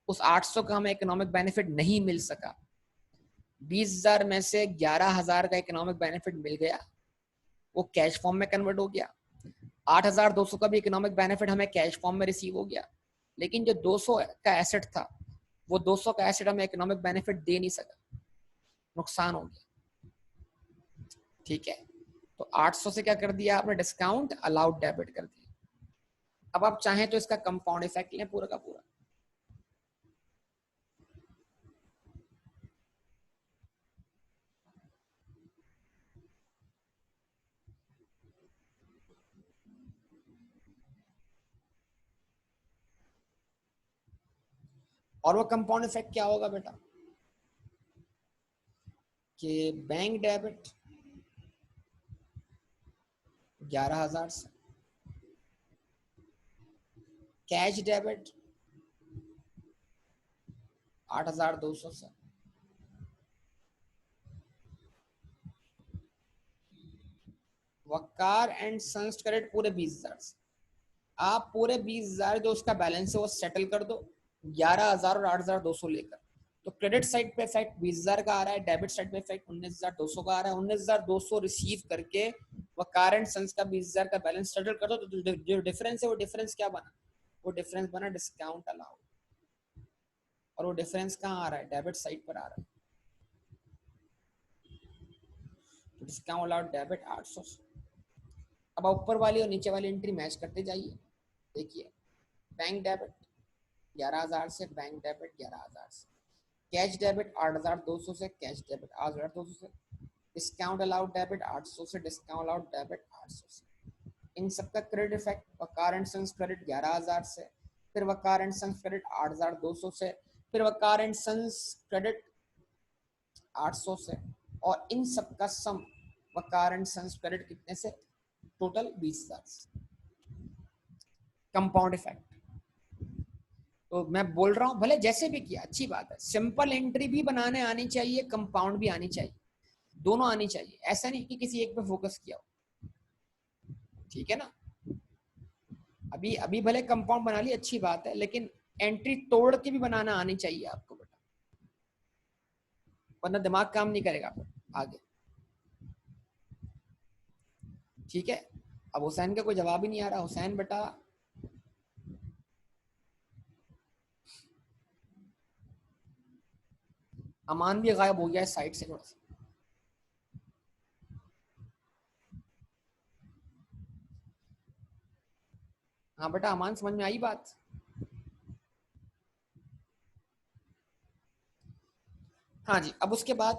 A: उस 800 का हमें इकोनॉमिक बेनिफिट नहीं मिल सका। 20,000 में से 11,000 का इकोनॉमिक बेनिफिट मिल गया, वो कैश फॉर्म में कन्वर्ट हो गया। 8,200 का भी इकोनॉमिक बेनिफिट हमें कैश फॉर्म में रिसीव हो गया। लेकिन जो 200 का एसेट था, वो 200 का एसेट हमें इकोनॉमिक बेनिफिट दे नहीं सका, नुकसान हो गया। ठीक है, तो 800 से क्या कर दिया आपने, डिस्काउंट अलाउड डेबिट कर दिया। अब आप चाहें तो इसका कंपाउंड इफेक्ट लें पूरा का पूरा। और वो कंपाउंड इफेक्ट क्या होगा बेटा, कि बैंक डेबिट 11,000 से, कैश डेबिट 8,200 से, वकार एंड सन्स क्रेडिट पूरे 20,000 से। आप पूरे 20,000 जो उसका बैलेंस है वो सेटल कर दो 11,000 और 8,200 लेकर। तो क्रेडिट साइड पे इफेक्ट 20,000 का आ रहा है, डेबिट साइड पे इफेक्ट 19,200 का आ रहा है। 19,200 रिसीव करके वकार एंड सन्स का 20,000 का बैलेंस सेटल कर दो, तो जो डिफरेंस है वो डिफरेंस क्या बना, वो डिफरेंस बना डिस्काउंट अलाउड। और वो डिफरेंस कहाँ आ रहा है, डेबिट साइड पर आ रहा है। तो डिस्काउंट अलाउड डेबिट 800। अब ऊपर वाली और नीचे वाली एंट्री मैच करते जाइए। देखिए, बैंक डेबिट 11,000 से, बैंक डेबिट 11,000 से, कैश डेबिट 8,200 से, कैश डेबिट 8,200 से, डिस्काउंट अलाउड डेबिट 800 से, डिस्काउंट अलाउड डेबिट 800 से। इन सबका credit effect, Waqar and sons credit 11,000 से, फिर वकार एंड सन्स क्रेडिट 8,200 से, फिर वकार एंड सन्स क्रेडिट 800 से, और इन सबका सम वकार एंड सन्स क्रेडिट कितने से, टोटल 20,000 से। Compound effect. तो मैं बोल रहा हूं भले जैसे भी किया अच्छी बात है, सिंपल एंट्री भी बनाने आनी चाहिए, कंपाउंड भी आनी चाहिए, दोनों आनी चाहिए। ऐसा नहीं कि किसी एक पे फोकस किया हो, ठीक है ना। अभी अभी भले कंपाउंड बना ली, अच्छी बात है, लेकिन एंट्री तोड़ के भी बनाना आनी चाहिए आपको बेटा, वरना दिमाग काम नहीं करेगा आगे। ठीक है, अब हुसैन का कोई जवाब ही नहीं आ रहा। हुसैन बेटा, अमान भी गायब हो गया है साइड से थोड़ा सा। हाँ बेटा अमान, समझ में आई बात। हाँ जी, अब उसके बाद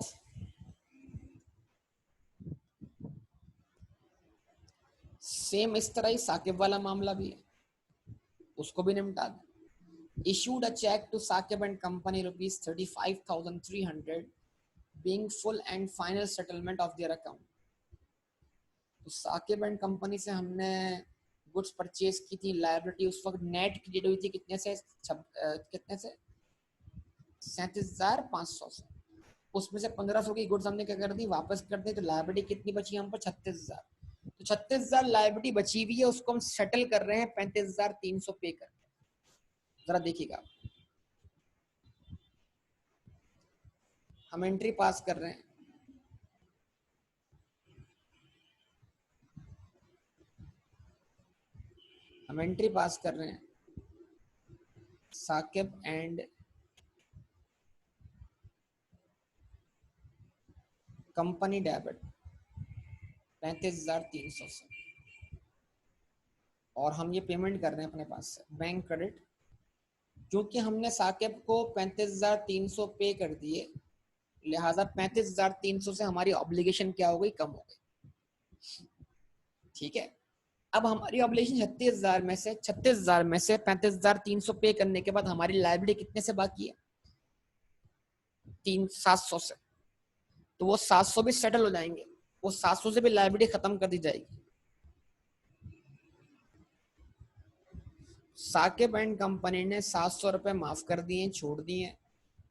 A: सेम इस तरह ही साकिब वाला मामला भी है, उसको भी निपटा दें। Issued a check to Sakib and Company rupees 35,300 being full and final settlement of their account. तो साकिब एंड कंपनी से हमने गुड्स परचेज की थी, लायबिलिटी उस वक्त नेट क्रेडिट हुई थी कितने से, कितने से 37,500 से। उसमें से 1,500 की गुड्स हमने क्या कर दी, वापस कर दी, तो लायबिलिटी कितनी बची हम पर 36,000। तो 36,000 लायबिलिटी बची हुई है, उसको हम सेटल कर रहे हैं 35,300 पे कर। जरा देखिएगा, हम एंट्री पास कर रहे हैं, हम एंट्री पास कर रहे हैं साकिब एंड कंपनी डेबिट 35,300 से, और हम ये पेमेंट कर रहे हैं अपने पास से बैंक क्रेडिट। क्योंकि हमने साकिब को 35,300 पे कर दिए, लिहाजा 35,300 से हमारी ऑब्लिगेशन क्या हो गई, कम हो गई। ठीक है, अब हमारी ऑब्लिगेशन 36,000 में से 35,300 पे करने के बाद हमारी लायबिलिटी कितने से बाकी है, 700 से। तो वो 700 भी सेटल हो जाएंगे, वो 700 से भी लायबिलिटी खत्म कर दी जाएगी। साकिब एंड कंपनी ने 700 रुपए माफ कर दिए, छोड़ दिए,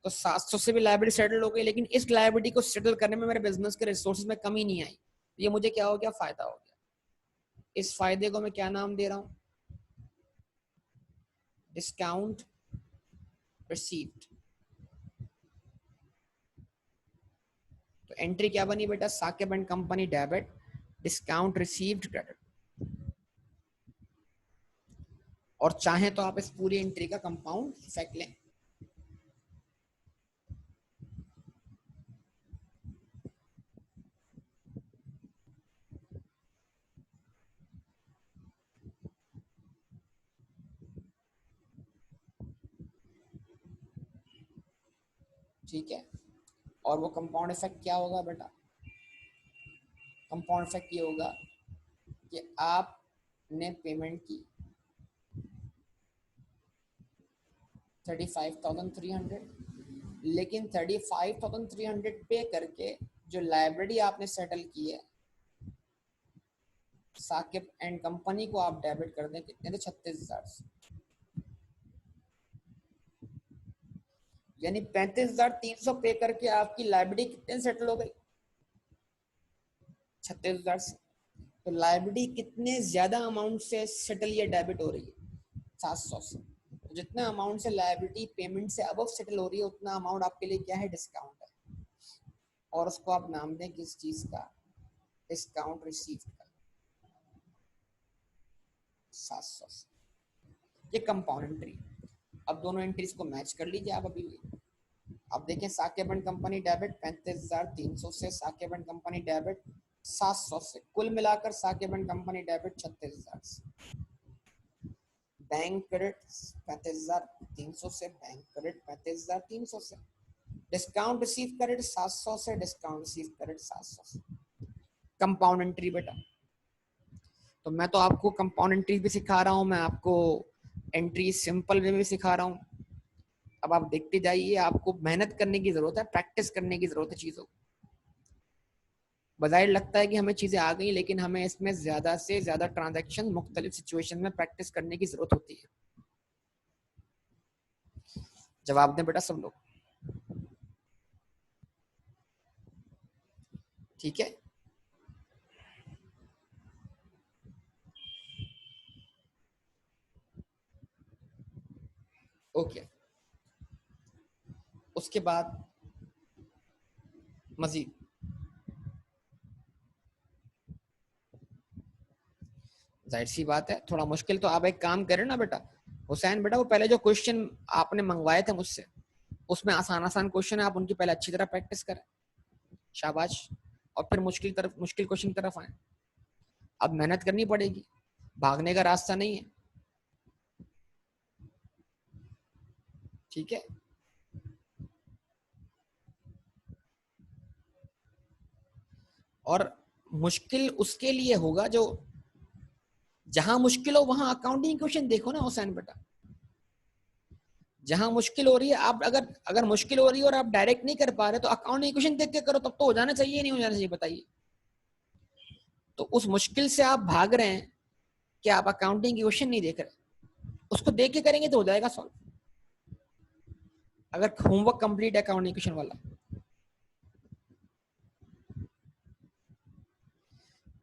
A: तो 700 से भी लायबिलिटी सेटल हो गई। लेकिन इस लायबिलिटी को सेटल करने में मेरे बिजनेस के रिसोर्सेज में कमी नहीं आई, ये मुझे क्या हो गया, फायदा हो गया। इस फायदे को मैं क्या नाम दे रहा हूं, डिस्काउंट रिसीव्ड। तो एंट्री क्या बनी बेटा, Saqib and company debit, discount received credit. और चाहे तो आप इस पूरी एंट्री का कंपाउंड इफेक्ट लें। ठीक है, और वो कंपाउंड इफेक्ट क्या होगा बेटा, कंपाउंड इफेक्ट ये होगा कि आपने पेमेंट की 35,300, लेकिन 35,300 पे करके जो लाइब्रेरी आपने सेटल की है साकिब एंड कंपनी को आप डेबिट कर दें कितने थे, 36,000 से। यानी 35,300 पे करके आपकी लाइब्रेरी कितने सेटल हो गई, 36,000 से। तो लाइब्रेरी कितने ज्यादा अमाउंट से सेटल या डेबिट हो रही है, 700 से। तो जितना अमाउंट से लाइब्रेरी पेमेंट से अबव सेटल हो रही है, उतना अमाउंट आपके लिए क्या है, डिस्काउंट है। और उसको आप नाम दें किस चीज का, डिस्काउंट रिसीव का, 700 से। ये कंपाउंड एंट्री। अब दोनों एंट्रीज को मैच कर लीजिए आप अभी। अब देखें, साकिब एंड कंपनी डेबिट 35,300 से, साकिब एंड कंपनी डेबिट 700 से, कुल मिलाकर साकिब एंड कंपनी डेबिट 36,000 से। बैंक क्रेडिट 35,300 से, बैंक क्रेडिट 35,300 से, डिस्काउंट रिसीव क्रेडिट 700 से, डिस्काउंट रिसीव क्रेडिट 700 से। कंपाउंड एंट्री बेटा। तो मैं तो आपको कंपाउंड एंट्री भी सिखा रहा हूँ, मैं आपको एंट्री सिंपल वे में सिखा रहा हूँ। अब आप देखते जाइए, आपको मेहनत करने की जरूरत है, प्रैक्टिस करने की जरूरत है चीजों को। बजाय लगता है कि हमें चीजें आ गई, लेकिन हमें इसमें ज्यादा से ज्यादा ट्रांजैक्शन मुख्तलिफ सिचुएशन में प्रैक्टिस करने की जरूरत होती है। जवाब दें बेटा सब लोग, ठीक है। ओके, उसके बाद मजीद जाहिर सी बात है थोड़ा मुश्किल, तो आप एक काम करें ना बेटा हुसैन, बेटा वो पहले जो क्वेश्चन आपने मंगवाए थे मुझसे, उसमें आसान आसान क्वेश्चन है, आप उनकी पहले अच्छी तरह प्रैक्टिस करें, शाबाश। और फिर मुश्किल क्वेश्चन की तरफ आए। अब मेहनत करनी पड़ेगी, भागने का रास्ता नहीं है, ठीक है। और मुश्किल उसके लिए होगा जो जहां मुश्किल हो वहां अकाउंटिंग क्वेश्चन देखो ना हुसैन बेटा। जहां मुश्किल हो रही है, आप अगर अगर मुश्किल हो रही है और आप डायरेक्ट नहीं कर पा रहे तो अकाउंटिंग क्वेश्चन देख के करो, तब तो हो जाना चाहिए, नहीं हो जाना चाहिए बताइए। तो उस मुश्किल से आप भाग रहे हैं कि आप अकाउंटिंग क्वेश्चन नहीं देख रहे, उसको देख के करेंगे तो हो जाएगा सॉल्व, अगर होमवर्क कंप्लीट है अकाउंटिंग क्वेश्चन वाला।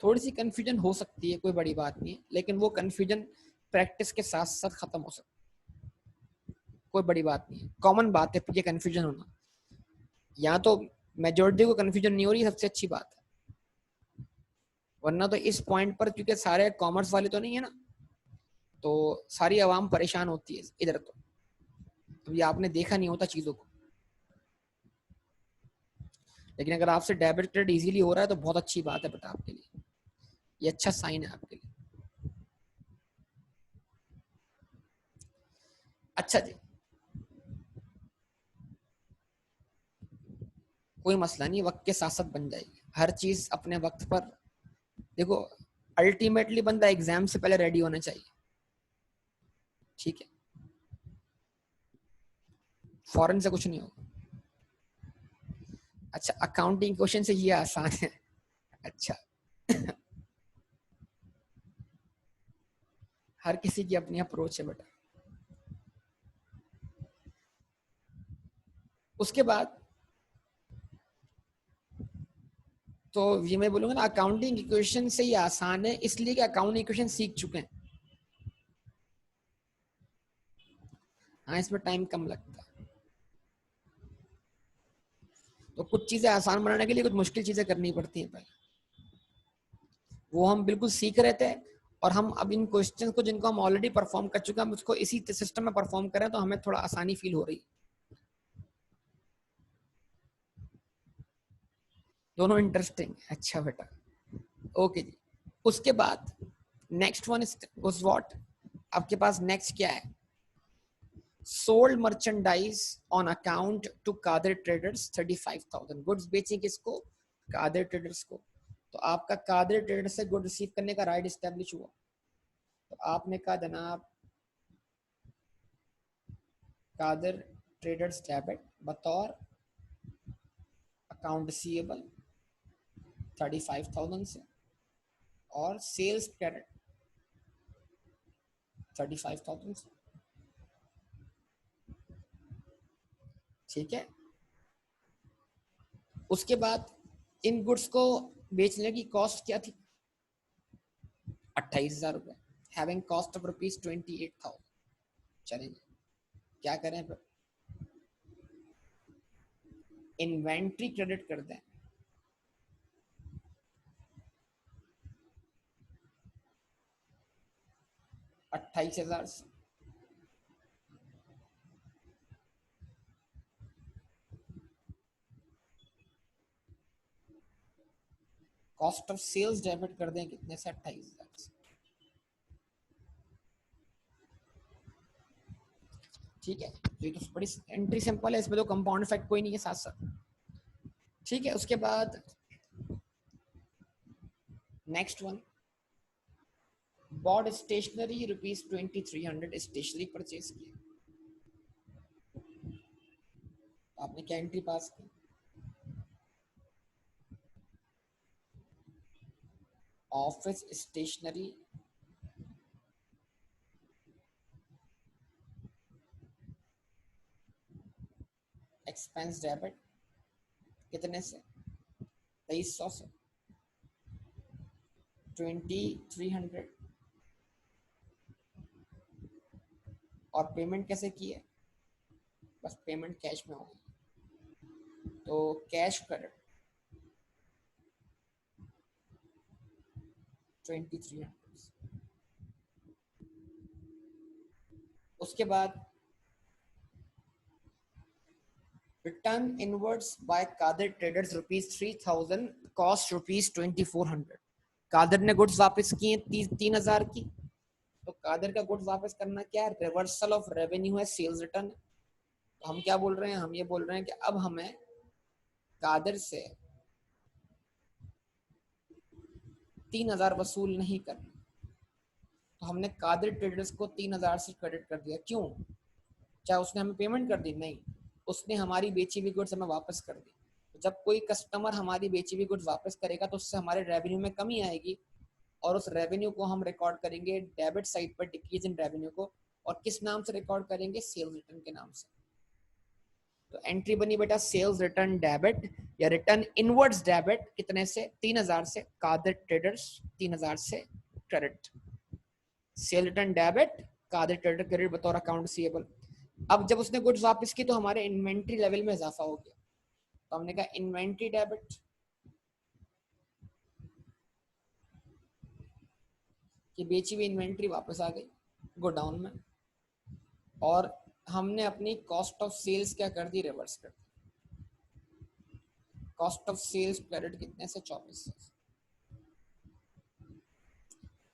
A: थोड़ी सी कंफ्यूजन हो सकती है, कोई बड़ी बात नहीं है, लेकिन वो कंफ्यूजन प्रैक्टिस के साथ साथ खत्म हो सकती है, कोई बड़ी बात नहीं है, कॉमन बात है ये कंफ्यूजन होना। यहाँ तो मेजोरिटी को कंफ्यूजन नहीं हो रही, सबसे अच्छी बात है। वरना तो इस पॉइंट पर, क्योंकि सारे कॉमर्स वाले तो नहीं है ना, तो सारी आवाम परेशान होती है इधर। तो ये आपने देखा नहीं होता चीजों को, लेकिन अगर आपसे डेबिट क्रेडिट इजीली हो रहा है तो बहुत अच्छी बात है बेटा आपके लिए, ये अच्छा साइन है आपके लिए। अच्छा जी, कोई मसला नहीं, वक्त के साथ साथ बन जाएगी हर चीज अपने वक्त पर। देखो, अल्टीमेटली बंदा एग्जाम से पहले रेडी होना चाहिए, ठीक है, फॉरेन से कुछ नहीं होगा। अच्छा, अकाउंटिंग क्वेश्चन से ये आसान है। अच्छा। हर किसी की अपनी अप्रोच है बेटा। उसके बाद तो ये मैं बोलूंगा ना, अकाउंटिंग इक्वेशन से ये आसान है इसलिए कि अकाउंटिंग इक्वेशन सीख चुके हैं। हाँ, इसमें टाइम कम लगता है, तो कुछ चीजें आसान बनाने के लिए कुछ मुश्किल चीजें करनी पड़ती हैं पहले, वो हम बिल्कुल सीख रहे थे। और हम अब इन क्वेश्चन को जिनको हम ऑलरेडी परफॉर्म कर चुके हैं, हम उसको इसी सिस्टम में परफॉर्म करें तो हमें थोड़ा आसानी फील हो रही है। दोनों इंटरेस्टिंग। अच्छा बेटा, ओके जी। उसके बाद नेक्स्ट वन इज व्हाट, आपके पास नेक्स्ट क्या है? Sold merchandise on account to Qadir traders 35,000। Goods बेची किसको? कादर ट्रेडर्स को। तो आपका कादर ट्रेडर से गुड रिसीव करने का राइट एस्टेब्लिश हुआ, तो आपने कहा जनाब कादर ट्रेडर्स डेबिट बतौर अकाउंट रिसीवेबल 35,000 से, और सेल्स क्रेडिट 35,000 से, ठीक है। उसके बाद इन गुड्स को बेचने की कॉस्ट क्या थी? 28,000 रुपए, हैविंग कॉस्ट ऑफ ₹28,000। चलेंगे, क्या करें फिर? इन्वेंट्री क्रेडिट कर दें 28,000 से, कॉस्ट ऑफ सेल्स डेबिट कर दें कितने से? 28,000 से, ठीक है। तो ये तो बड़ी एंट्री सिंपल है, इसमें तो कंपाउंड इफेक्ट कोई नहीं है साथ साथ, ठीक है। उसके बाद next one, bought stationery ₹2300 stationery purchase की, आपने क्या एंट्री पास की? ऑफिस स्टेशनरी एक्सपेंस डेबिट कितने से? 2300 से, 2300। और पेमेंट कैसे की है? बस पेमेंट कैश में होगी, तो कैश क्रेडिट 2300। उसके बाद return inwards by Qadir traders ₹3,000, cost ₹2,400। कादर ने गुड्स वापस किए 3,000 की, तो कादर का गुड्स वापस करना क्या है? रिवर्सल ऑफ रेवेन्यू है, सेल्स रिटर्न। तो हम क्या बोल रहे हैं? हम ये बोल रहे हैं कि अब हमें कादर से 3,000 वसूल नहीं करना, तो हमने कादिर ट्रेडर्स को 3000 से क्रेडिट कर दिया। क्यों? क्या उसने हमें पेमेंट कर दी? नहीं, उसने हमारी बेची हुई गुड्स हमें वापस कर दी। तो जब कोई कस्टमर हमारी बेची हुई गुड्स वापस करेगा तो उससे हमारे रेवेन्यू में कमी आएगी, और उस रेवेन्यू को हम रिकॉर्ड करेंगे डेबिट साइड पर, डिक्रीज इन रेवेन्यू को। और किस नाम से रिकॉर्ड करेंगे? सेल्स रिटर्न के नाम से। तो एंट्री बनी बेटा सेल्स रिटर्न डेबिट या रिटर्न इनवर्ड्स डेबिट। कितने से? 3000 से। कादिर ट्रेडर्स 3000 से credit. Sale return debit, Qadir trader credit बतौर अकाउंट रिसीवेबल। अब जब उसने गुड्स वापस की तो हमारे इन्वेंट्री लेवल में इजाफा हो गया, तो हमने कहा इन्वेंट्री डेबिट कि बेची हुई इन्वेंट्री वापस आ गई गोडाउन में, और हमने अपनी कॉस्ट ऑफ सेल्स क्या कर दी? रिवर्स कर दी। कॉस्ट ऑफ सेल्स क्रेडिट कितने से? 24 से।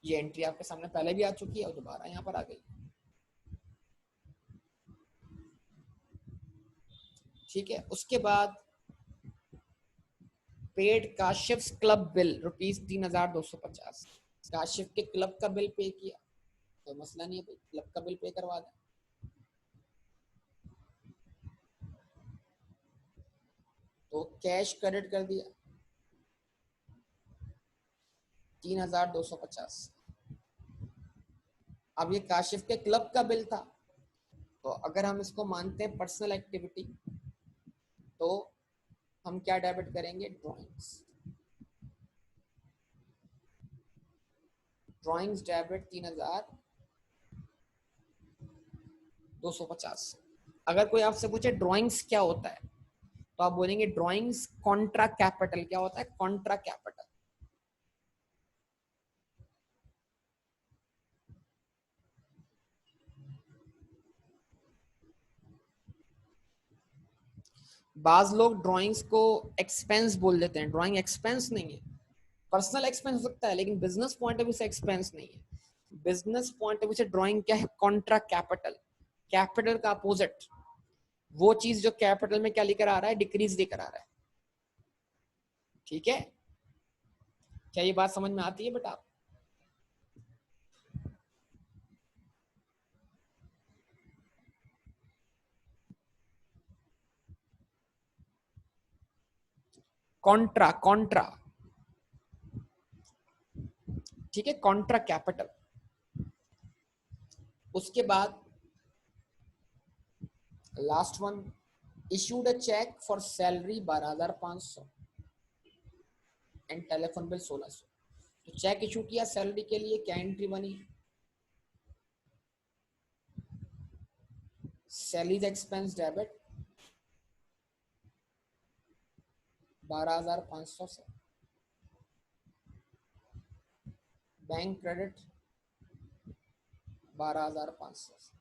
A: ये एंट्री आपके सामने पहले भी आ चुकी है और दोबारा यहाँ पर आ गई। ठीक है, उसके बाद paid Kashif club bill ₹3250। Kashif के क्लब का बिल पे किया, कोई मसला नहीं है भाई, क्लब का बिल पे करवा दें। तो कैश क्रेडिट कर दिया 3250। अब ये काशिफ के क्लब का बिल था, तो अगर हम इसको मानते हैं पर्सनल एक्टिविटी तो हम क्या डेबिट करेंगे? ड्राइंग्स। Drawings debit 3250। अगर कोई आपसे पूछे ड्राइंग्स क्या होता है तो आप बोलेंगे ड्राइंग्स कॉन्ट्रा कैपिटल। क्या होता है? Contra capital. बाज लोग ड्राइंग्स को एक्सपेंस बोल देते हैं। ड्राइंग एक्सपेंस नहीं है। पर्सनल एक्सपेंस हो सकता है लेकिन बिजनेस पॉइंट ऑफ व्यू से एक्सपेंस नहीं है। बिजनेस पॉइंट ऑफ व्यू से ड्राइंग क्या है? Contra capital. कैपिटल का अपोजिट, वो चीज जो कैपिटल में क्या लेकर आ रहा है? डिक्रीज लेकर आ रहा है। ठीक है, क्या ये बात समझ में आती है बेटा? कॉन्ट्रा, कॉन्ट्रा, ठीक है, कॉन्ट्रा कैपिटल। उसके बाद last one, issued a cheque for salary 12,500 and telephone bill 1600। तो चेक इशू किया सैलरी के लिए, क्या एंट्री बनी? सैलरीज एक्सपेंस डेबिट 12,500 से, बैंक क्रेडिट 12,500 से।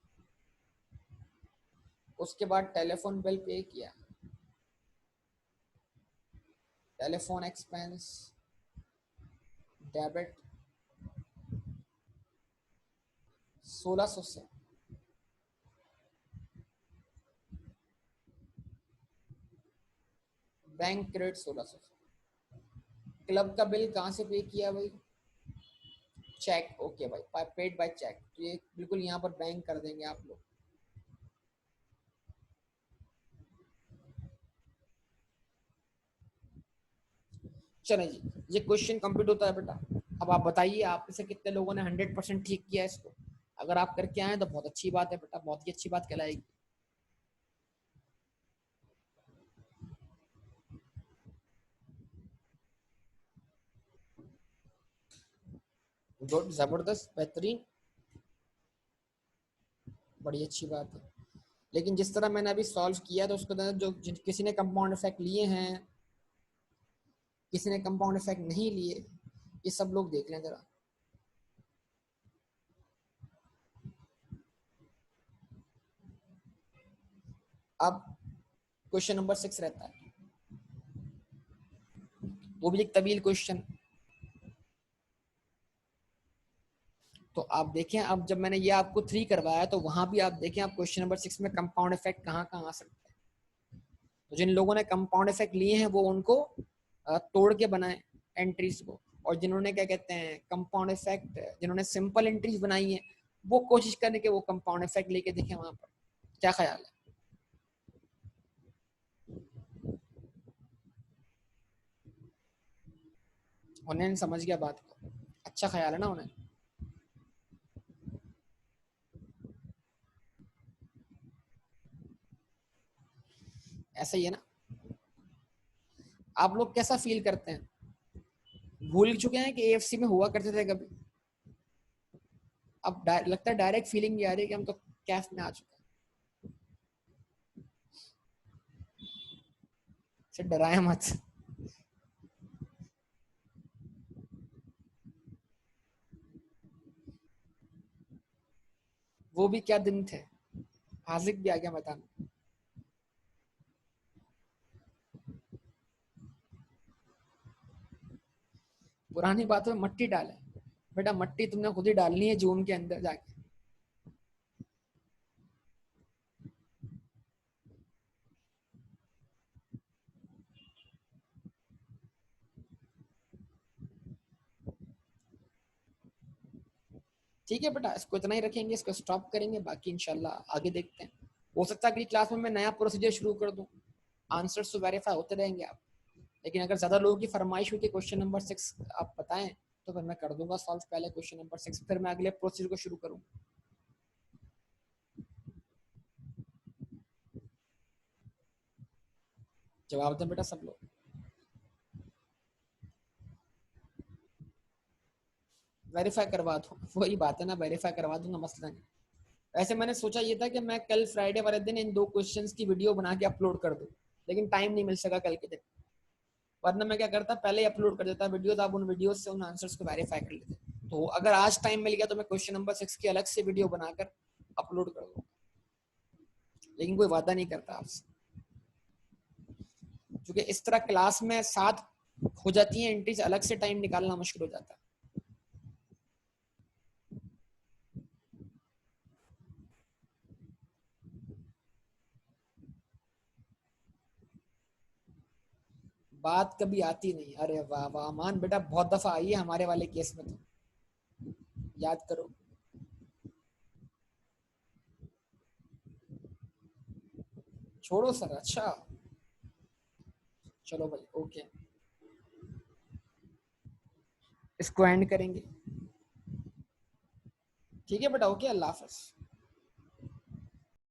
A: उसके बाद टेलीफोन बिल पे किया, टेलीफोन एक्सपेंस डेबिट 1600 से, बैंक क्रेडिट 1600 से। क्लब का बिल कहाँ से पे किया भाई? चेक। ओके भाई, पेड बाय चेक। तो ये बिल्कुल यहाँ पर बैंक कर देंगे आप लोग। चले जी, ये क्वेश्चन कंप्लीट होता है बेटा। अब आप बताइए आप में से कितने लोगों ने 100% ठीक किया है इसको। अगर आप करके आए तो बहुत अच्छी बात है बेटा, बहुत ही अच्छी बात कहलाएगी। गुड, जबरदस्त, बेहतरीन, बड़ी अच्छी बात है। लेकिन जिस तरह मैंने अभी सॉल्व किया तो उसके अंदर जो किसी ने कंपाउंड इफेक्ट लिए हैं, किसी ने कंपाउंड इफेक्ट नहीं लिए, ये सब लोग देख लें जरा। अब क्वेश्चन नंबर 6 रहता है, वो भी एक तवील क्वेश्चन। तो आप देखें, अब जब मैंने ये आपको 3 करवाया तो वहां भी आप देखें, आप क्वेश्चन नंबर 6 में कंपाउंड इफेक्ट कहाँ कहाँ आ सकता है। तो जिन लोगों ने कंपाउंड इफेक्ट लिए हैं वो उनको तोड़ के बनाए एंट्रीज को, और जिन्होंने क्या कहते हैं कंपाउंड इफेक्ट, जिन्होंने सिंपल एंट्रीज बनाई है, वो कोशिश करें कि वो कंपाउंड इफेक्ट लेके देखें वहां पर। क्या ख्याल है? उन्हें समझ गया बात को, अच्छा ख्याल है ना उन्हें? ऐसा ही है ना? आप लोग कैसा फील करते हैं? भूल चुके हैं कि एएफसी में हुआ करते थे कभी? अब लगता है डायरेक्ट फीलिंग भी आ रही है कि हम तो कैफ में आ चुके हैं। सिर्फ डराया मत। वो भी क्या दिन थे, हाजिक भी आ गया बताना। पुरानी बातों में मट्टी डाले, बेटा मट्टी तुमने खुद ही डालनी है जून के अंदर जाके। ठीक है बेटा, इसको इतना ही रखेंगे, इसको स्टॉप करेंगे, बाकी इंशाल्लाह आगे देखते हैं। हो सकता है अगली क्लास में मैं नया प्रोसीजर शुरू कर दूं, आंसर्स तो वेरीफाई होते रहेंगे आप, लेकिन अगर ज्यादा लोगों की फरमाइश हुई कि क्वेश्चन नंबर 6 आप बताएं, तो फिर मैं कर दूंगा सॉल्व पहले क्वेश्चन नंबर 6, फिर मैं अगले प्रोसीजर को शुरू करूँ। जवाब दें बेटा सब लोग। वेरीफाई करवा दूँ, वही बात है ना, वेरीफाई करवा दूंगा, मसला नहीं। वैसे मैंने सोचा ये था कि मैं कल फ्राइडे वाले दिन इन 2 क्वेश्चंस की वीडियो बना के अपलोड कर दूं, लेकिन टाइम नहीं मिल सका कल के दिन, वरना मैं क्या करता पहले ही अपलोड कर देता वीडियो, तो आप उन वीडियो से उन आंसर्स को वेरीफाई कर लेते। तो अगर आज टाइम मिल गया तो मैं क्वेश्चन नंबर 6 की अलग से वीडियो बनाकर अपलोड कर दूंगा, लेकिन कोई वादा नहीं करता आपसे, क्योंकि इस तरह क्लास में साथ हो जाती है एंट्रीज, अलग से टाइम निकालना मुश्किल हो जाता है। बात कभी आती नहीं, अरे वाह वाह मान बेटा, बहुत दफा आई है हमारे वाले केस में, तो याद करो। छोड़ो सर, अच्छा चलो भाई, ओके, इसको एंड करेंगे। ठीक है बेटा, ओके, अल्लाह हाफिज।